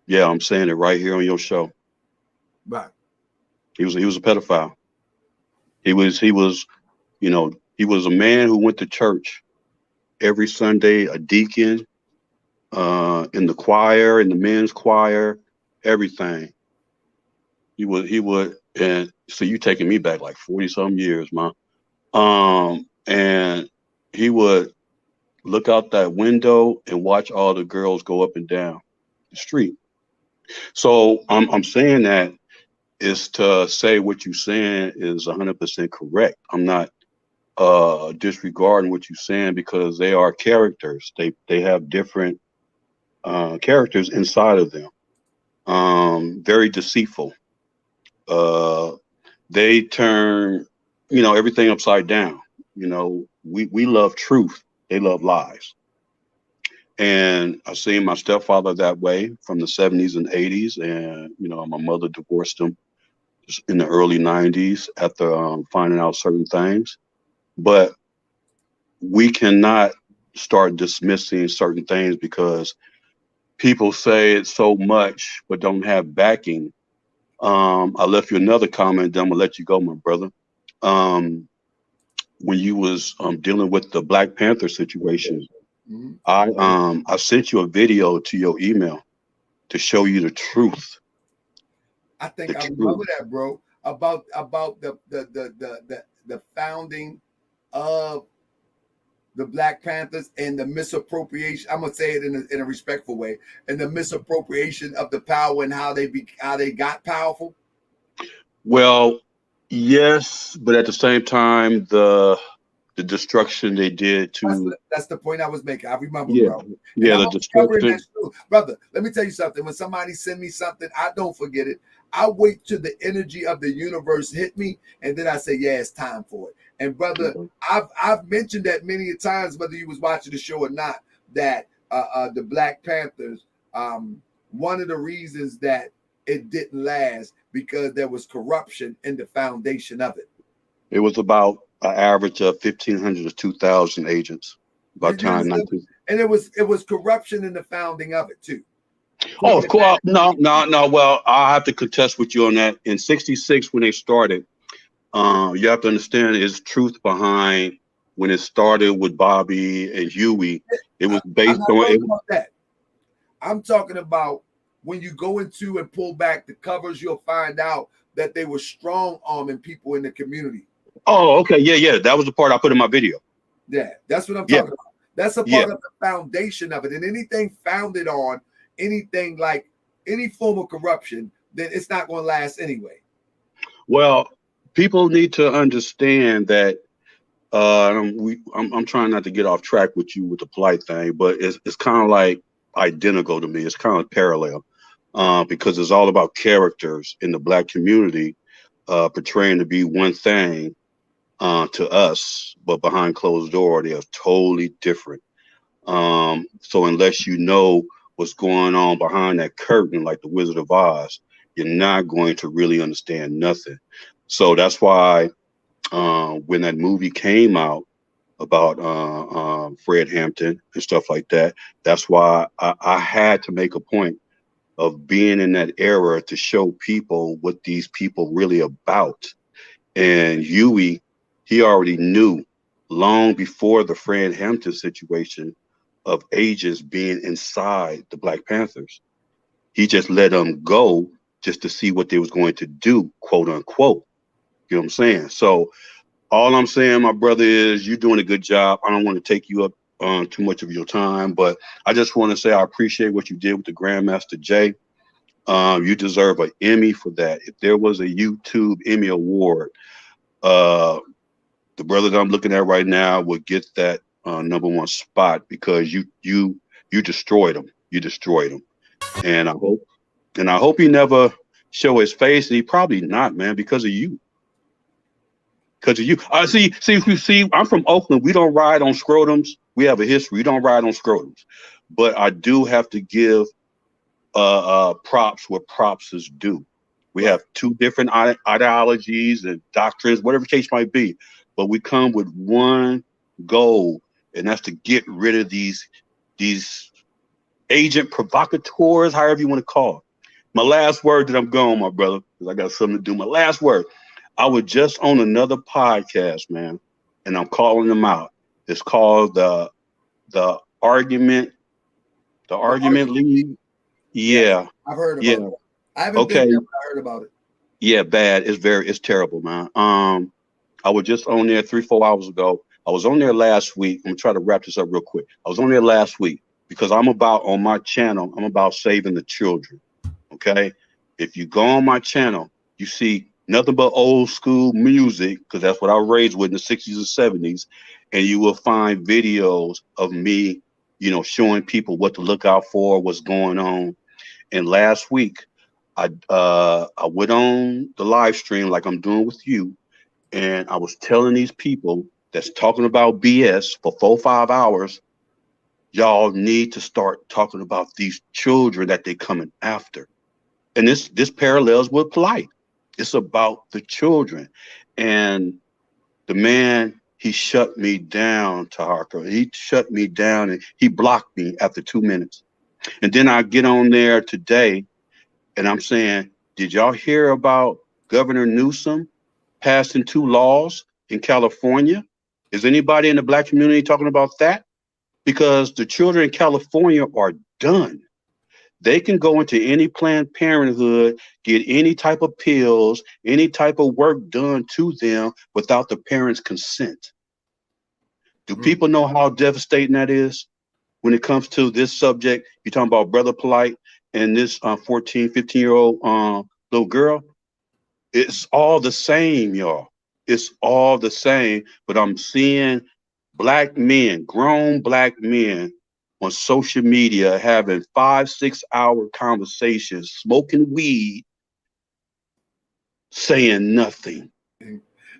Yeah, I'm saying it right here on your show. Right. He was a pedophile. He was, you know, he was a man who went to church every Sunday, a deacon, in the choir, in the men's choir, everything. He would, and so you taking me back like 40 some years, man. And he would look out that window and watch all the girls go up and down the street. So I'm saying that is to say what you're saying is 100% correct. I'm not disregarding what you're saying, because they are characters. They have different characters inside of them. Very deceitful. They turn, you know, everything upside down. You know, we love truth. They love lies. And I seen my stepfather that way from the 70s and 80s. And, you know, my mother divorced him in the early 90s after finding out certain things. But we cannot start dismissing certain things because people say it so much but don't have backing. I left you another comment, then I'm gonna let you go, my brother. When you was dealing with the Black Panther situation, I sent you a video to your email to show you the truth. I think I remember that, bro. About the founding of the Black Panthers and the misappropriation. I'm gonna say it in a respectful way, and the misappropriation of the power and how they got powerful. Well, yes, but at the same time, the destruction they did to that's the point I was making. I remember, yeah, bro. yeah, the destruction. Brother, let me tell you something. When somebody send me something, I don't forget it. I wait till the energy of the universe hit me, and then I say, yeah, it's time for it. And brother, I've mentioned that many times, whether you was watching the show or not, that the Black Panthers, one of the reasons that it didn't last because there was corruption in the foundation of it. It was about an average of 1,500 to 2,000 agents by time 19. And it was corruption in the founding of it too. Oh, of course. No. Well, I'll have to contest with you on that. In '66, when they started, you have to understand there's truth behind when it started with Bobby and Huey. It was based on that. I'm talking about when you go into and pull back the covers, you'll find out that they were strong arming people in the community. Oh, okay. Yeah. That was the part I put in my video. Yeah, that's what I'm talking about. That's a part of the foundation of it. And anything founded on anything like any form of corruption, then it's not going to last anyway. Well, people need to understand that I'm trying not to get off track with you with the Polight thing, but it's kind of like identical to me. It's kind of parallel because it's all about characters in the Black community. portraying to be one thing to us, but behind closed door, they are totally different. So unless you know what's going on behind that curtain, like the Wizard of Oz, you're not going to really understand nothing. So that's why when that movie came out about Fred Hampton and stuff like that, that's why I had to make a point of being in that era to show people what these people really about. And Huey, he already knew long before the Fred Hampton situation of agents being inside the Black Panthers. He just let them go just to see what they was going to do, quote unquote. You know what I'm saying? So all I'm saying, my brother, is you're doing a good job. I don't want to take you up too much of your time, but I just want to say I appreciate what you did with the Grandmaster Jay. You deserve an Emmy for that. If there was a YouTube Emmy Award, the brother that I'm looking at right now would get that #1 spot, because you destroyed him. You destroyed him. And I hope he never show his face. And he probably not, man, because of you. Because of you. See, I'm from Oakland. We don't ride on scrotums. We have a history. We don't ride on scrotums. But I do have to give props where props is due. We have two different ideologies and doctrines, whatever the case might be. But we come with one goal, and that's to get rid of these agent provocateurs, however you want to call it. My last word that I'm going, my brother, because I got something to do. My last word. I was just on another podcast, man, and I'm calling them out. It's called the Argument League. Yeah. I've heard about it. I haven't been there, but I heard about it. Yeah, bad. It's terrible, man. I was just on there 3-4 hours ago. I was on there last week. I'm gonna try to wrap this up real quick. I was on there last week because on my channel, I'm about saving the children. Okay. If you go on my channel, you see nothing but old school music, because that's what I was raised with in the 60s and 70s. And you will find videos of me, showing people what to look out for, what's going on. And last week, I went on the live stream like I'm doing with you, and I was telling these people that's talking about BS for 4-5 hours, y'all need to start talking about these children that they're coming after. And this parallels with Polight. It's about the children. And the man, he shut me down, Taharka. He shut me down, and he blocked me after 2 minutes. And then I get on there today, and I'm saying, did y'all hear about Governor Newsom passing 2 laws in California? Is anybody in the Black community talking about that? Because the children in California are done. They can go into any Planned Parenthood, get any type of pills, any type of work done to them without the parents' consent. Do people know how devastating that is when it comes to this subject? You're talking about Brother Polight and this 14, 15-year-old little girl. It's all the same, y'all. It's all the same. But I'm seeing Black men, grown Black men, on social media having 5-6 hour conversations, smoking weed, saying nothing.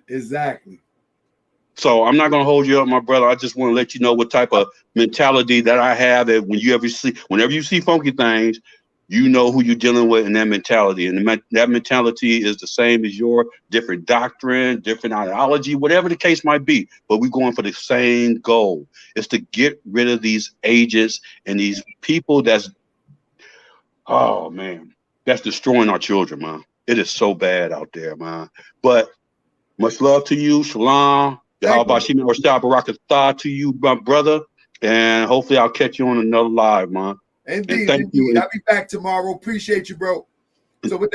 Exactly. So I'm not gonna hold you up, my brother. I just want to let you know what type of mentality that I have. That whenever you see funky things, you know who you're dealing with in that mentality. And that mentality is the same as your different doctrine, different ideology, whatever the case might be. But we're going for the same goal. It's to get rid of these agents and these people that's destroying our children, man. It is so bad out there, man. But much love to you. Shalom. Yahabashim or Barakatah to you, my brother. And hopefully I'll catch you on another live, man. Indeed. I'll be back tomorrow. Appreciate you, bro. So with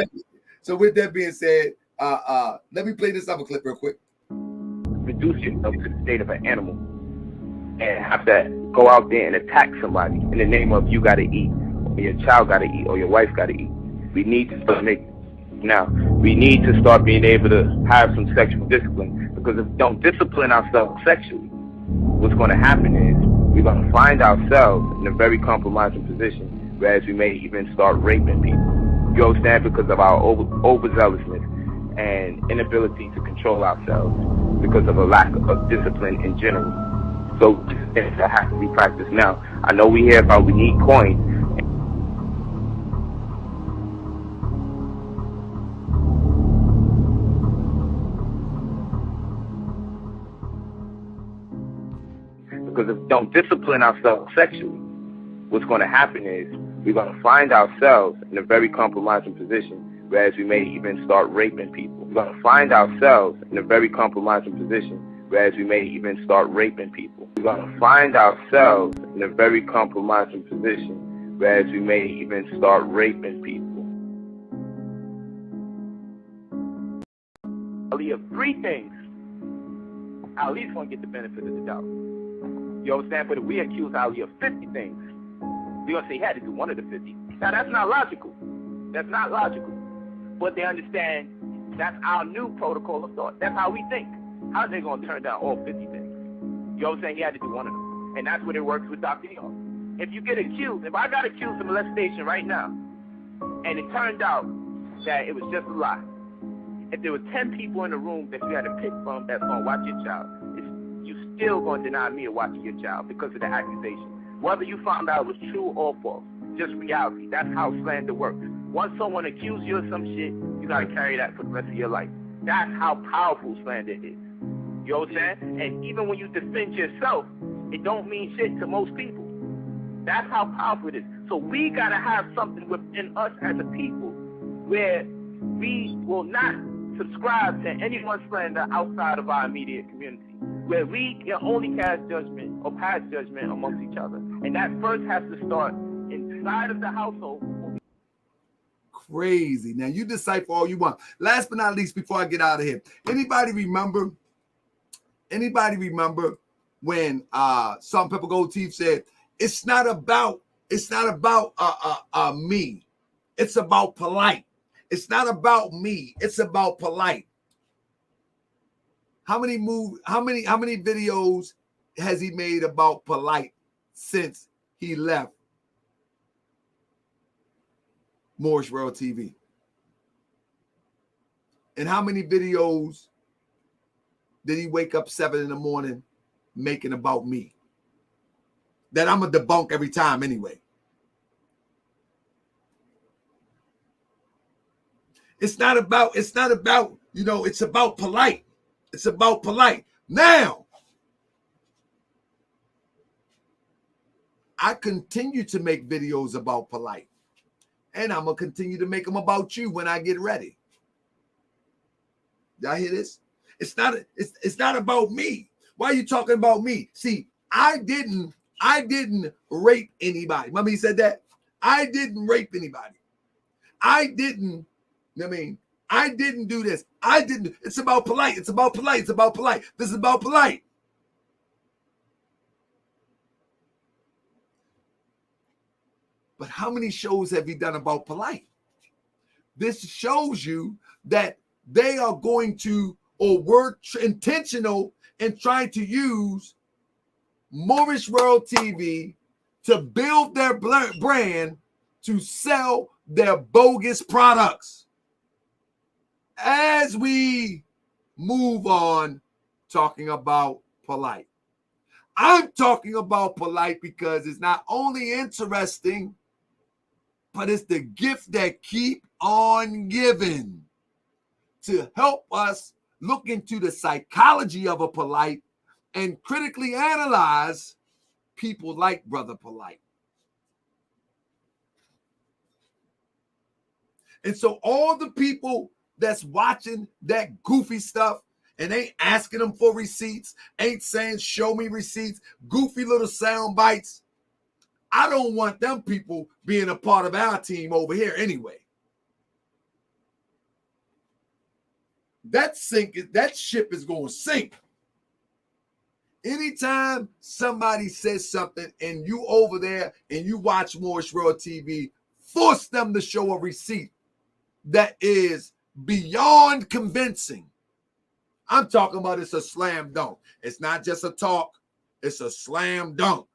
that being said, let me play this other clip real quick. Reduce yourself to the state of an animal and have to go out there and attack somebody in the name of you gotta eat, or your child gotta eat, or your wife gotta eat. We need to start we need to start being able to have some sexual discipline, because if we don't discipline ourselves sexually, what's going to happen is we're going to find ourselves in a very compromising position, whereas we may even start raping people. You understand? Because of our overzealousness and inability to control ourselves because of a lack of discipline in general. So it has to be practiced now. I know we hear about we need coins. Because if we don't discipline ourselves sexually, what's going to happen is we're going to find ourselves in a very compromising position, whereas we may even start raping people. We're going to find ourselves in a very compromising position, whereas we may even start raping people. We're going to find ourselves in a very compromising position, whereas we may even start raping people. Ali, of three things, I at least want to get the benefit of the doubt. You understand? But if we accuse Ali of 50 things, we're going to say he had to do one of the 50. Now, that's not logical. That's not logical. But they understand that's our new protocol of thought. That's how we think. How are they going to turn down all 50 things? You know what I'm saying? He had to do one of them. And that's what it works with Dr. Eon. If you get accused, if I got accused of molestation right now, and it turned out that it was just a lie, if there were 10 people in the room that you had to pick from that's going to watch your child, you still going to deny me of watching your child because of the accusation. Whether you found out it was true or false, just reality. That's how slander works. Once someone accuses you of some shit, you got to carry that for the rest of your life. That's how powerful slander is. You know what I'm saying? And even when you defend yourself, it don't mean shit to most people. That's how powerful it is. So we got to have something within us as a people where we will not subscribe to anyone's slander outside of our immediate community, where we can only cast judgment or pass judgment amongst each other. And that first has to start inside of the household. Crazy. Now, you decipher all you want. Last but not least, before I get out of here, anybody remember when Salt and Pepper Gold Teeth said, it's not about me. It's about Polight. It's not about me. It's about Polight. How many videos has he made about Polight since he left Moorish World TV? And how many videos did he wake up 7 in the morning making about me? That I'm a debunk every time anyway. It's not about, it's about Polight. It's about Polight. Now, I continue to make videos about Polight. And I'm going to continue to make them about you when I get ready. Y'all hear this? It's not about me. Why are you talking about me? See, I didn't rape anybody. Remember he said that? I didn't rape anybody. I didn't do this. It's about Polight. It's about Polight. It's about Polight. This is about Polight. But how many shows have you done about Polight? This shows you that they are going to, or were intentional in trying to use Moorish World TV to build their brand to sell their bogus products. As we move on talking about Polight, I'm talking about Polight because it's not only interesting, but it's the gift that keep on giving to help us look into the psychology of a Polight and critically analyze people like Brother Polight. And so all the people that's watching that goofy stuff and ain't asking them for receipts, ain't saying, show me receipts, goofy little sound bites, I don't want them people being a part of our team over here anyway. That ship is going to sink. Anytime somebody says something and you over there and you watch Moorish World TV, force them to show a receipt that is beyond convincing. I'm talking about it's a slam dunk. It's not just a talk. It's a slam dunk.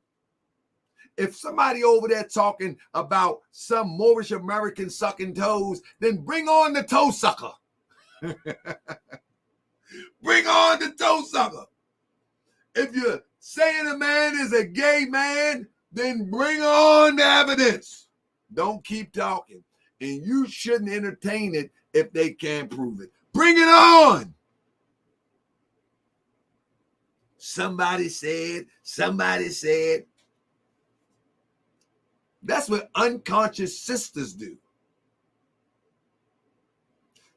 If somebody over there talking about some Moorish American sucking toes, then bring on the toe sucker. Bring on the toe sucker. If you're saying a man is a gay man, then bring on the evidence. Don't keep talking. And you shouldn't entertain it if they can't prove it. Bring it on. Somebody said. That's what unconscious sisters do.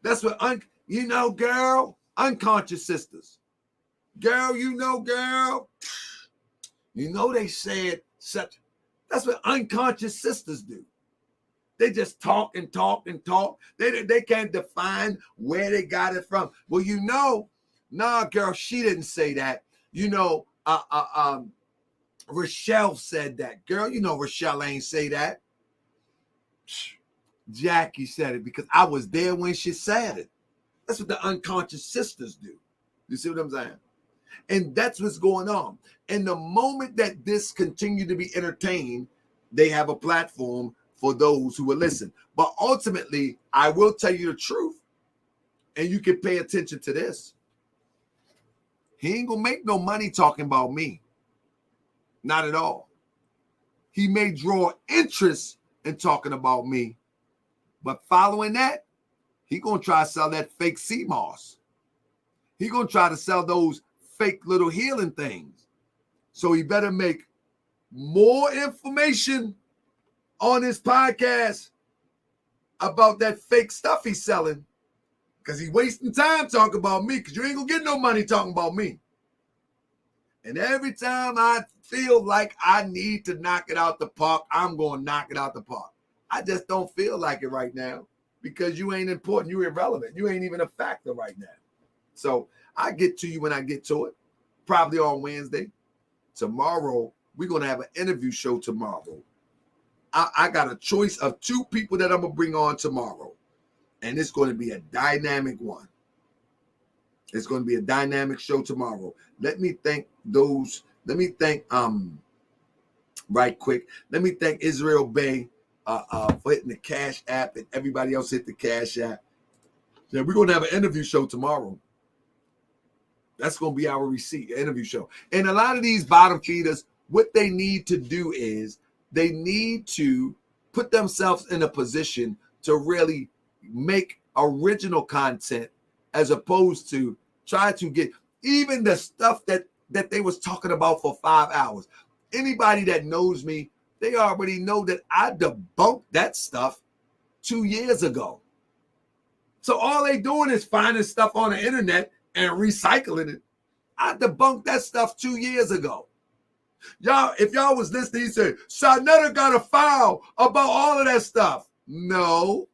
That's what, girl, unconscious sisters. Girl, girl. They said such. That's what unconscious sisters do. They just talk and talk and talk. They can't define where they got it from. Well, nah, girl, she didn't say that. Rochelle said that. Girl, Rochelle ain't say that. Jackie said it because I was there when she said it. That's what the unconscious sisters do. You see what I'm saying? And that's what's going on. And the moment that this continued to be entertained, they have a platform for those who will listen. But ultimately, I will tell you the truth, and you can pay attention to this. He ain't gonna make no money talking about me. Not at all. He may draw interest in talking about me, but following that, he gonna try to sell that fake sea moss. He gonna try to sell those fake little healing things. So he better make more information on his podcast about that fake stuff he's selling, because he's wasting time talking about me, because you ain't gonna get no money talking about me. And every time I feel like I need to knock it out the park, I'm gonna knock it out the park. I just don't feel like it right now because you ain't important. You're irrelevant. You ain't even a factor right now. So I get to you when I get to it, probably on Wednesday. Tomorrow, we're going to have an interview show tomorrow. I got a choice of 2 people that I'm going to bring on tomorrow. And it's going to be a dynamic one. It's going to be a dynamic show tomorrow. Let me thank right quick. Let me thank Israel Bay for hitting the Cash App, and everybody else hit the Cash App. Yeah, we're going to have an interview show tomorrow. That's going to be our interview show. And a lot of these bottom feeders, what they need to do is they need to put themselves in a position to really make original content, as opposed to try to get even the stuff that they was talking about for 5 hours. Anybody that knows me, they already know that I debunked that stuff 2 years ago. So all they doing is finding stuff on the internet and recycling it. I debunked that stuff 2 years ago. Y'all, if y'all was listening, he said, Sarnetta got a file about all of that stuff. No.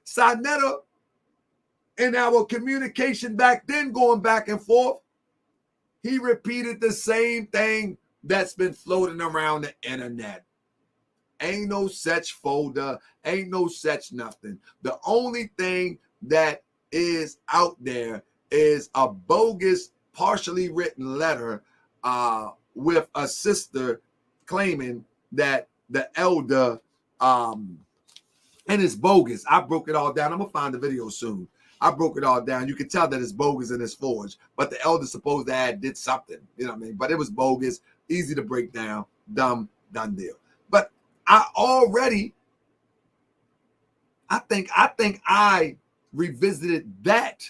Sarnetta, in our communication back then, going back and forth, he repeated the same thing that's been floating around the internet. Ain't no such folder, ain't no such nothing. The only thing that is out there is a bogus, partially written letter with a sister claiming that the elder, and it's bogus. I broke it all down. I'm gonna find the video soon. I broke it all down. You can tell that it's bogus and it's forged, but the elder supposed to have did something, you know what I mean? But it was bogus, easy to break down, done deal. But I think I revisited that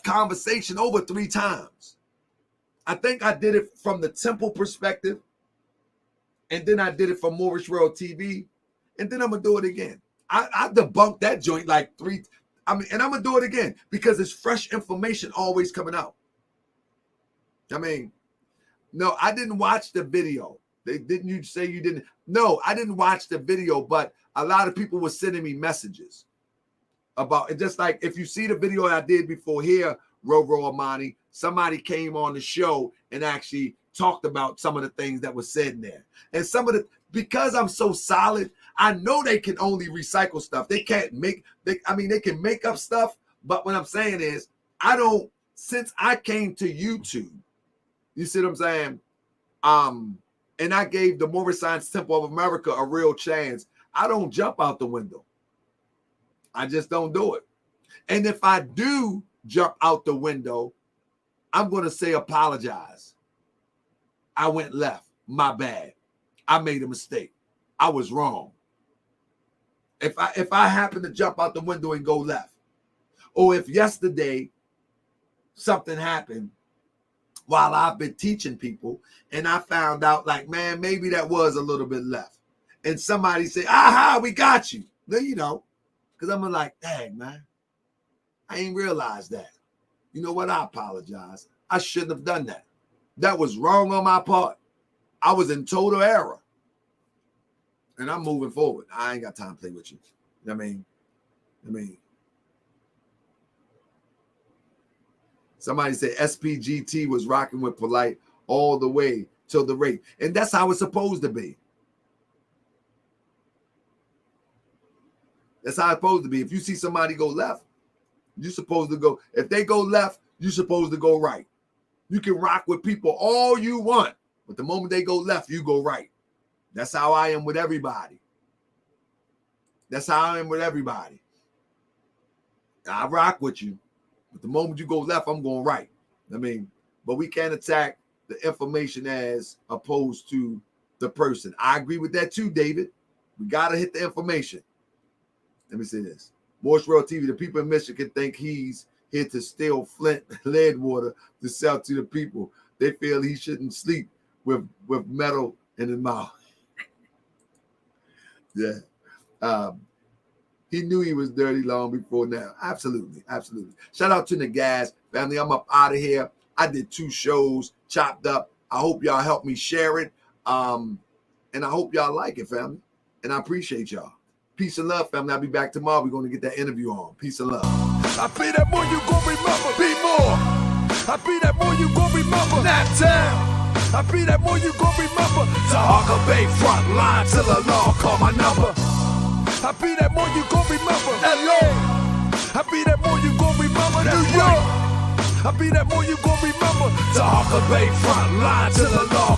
conversation over 3 times. I think I did it from the temple perspective, and then I did it from Moorish World TV, and then I'm gonna do it again. I debunked that joint like 3. And I'm gonna do it again because it's fresh information always coming out. No, I didn't watch the video. Didn't you say you didn't? No, I didn't watch the video, but a lot of people were sending me messages about it. Just like if you see the video I did before here, Roro Amani, somebody came on the show and actually talked about some of the things that were said in there. And because I'm so solid, I know they can only recycle stuff. They can't they can make up stuff. But what I'm saying is, since I came to YouTube, you see what I'm saying? And I gave the Moorish Science Temple of America a real chance. I don't jump out the window. I just don't do it. And if I do jump out the window, I'm going to say apologize. I went left. My bad. I made a mistake. I was wrong. If I happen to jump out the window and go left, or if yesterday something happened while I've been teaching people and I found out like, man, maybe that was a little bit left. And somebody say, aha, we got you. Then, you know, because I'm like, dang, man, I ain't realized that. You know what? I apologize. I shouldn't have done that. That was wrong on my part. I was in total error. And I'm moving forward. I ain't got time to play with you. I mean, somebody said SPGT was rocking with Polight all the way till the rape. And that's how it's supposed to be. That's how it's supposed to be. If you see somebody go left, you're supposed to go. If they go left, you're supposed to go right. You can rock with people all you want, but the moment they go left, you go right. That's how I am with everybody. That's how I am with everybody. I rock with you, but the moment you go left, I'm going right. I mean, but we can't attack the information as opposed to the person. I agree with that too, David. We got to hit the information. Let me say this. Morse World TV, the people in Michigan think he's here to steal Flint lead water to sell to the people. They feel he shouldn't sleep with metal in his mouth. Yeah. He knew he was dirty long before now. Absolutely. Absolutely. Shout out to the guys. Family, I'm up out of here. I did 2 shows, chopped up. I hope y'all help me share it. And I hope y'all like it, family. And I appreciate y'all. Peace and love, family. I'll be back tomorrow. We're going to get that interview on. Peace and love. I be that more you gon' remember. Be more. I be that more you gon' remember. Nap town. I be that more you gon' remember. Tahaka Bay front line till the law call my number. I be that more you gon' remember. LA. I be that more you gon' remember. New York. I be that more you gon' remember. Tahaka Bay front line till the law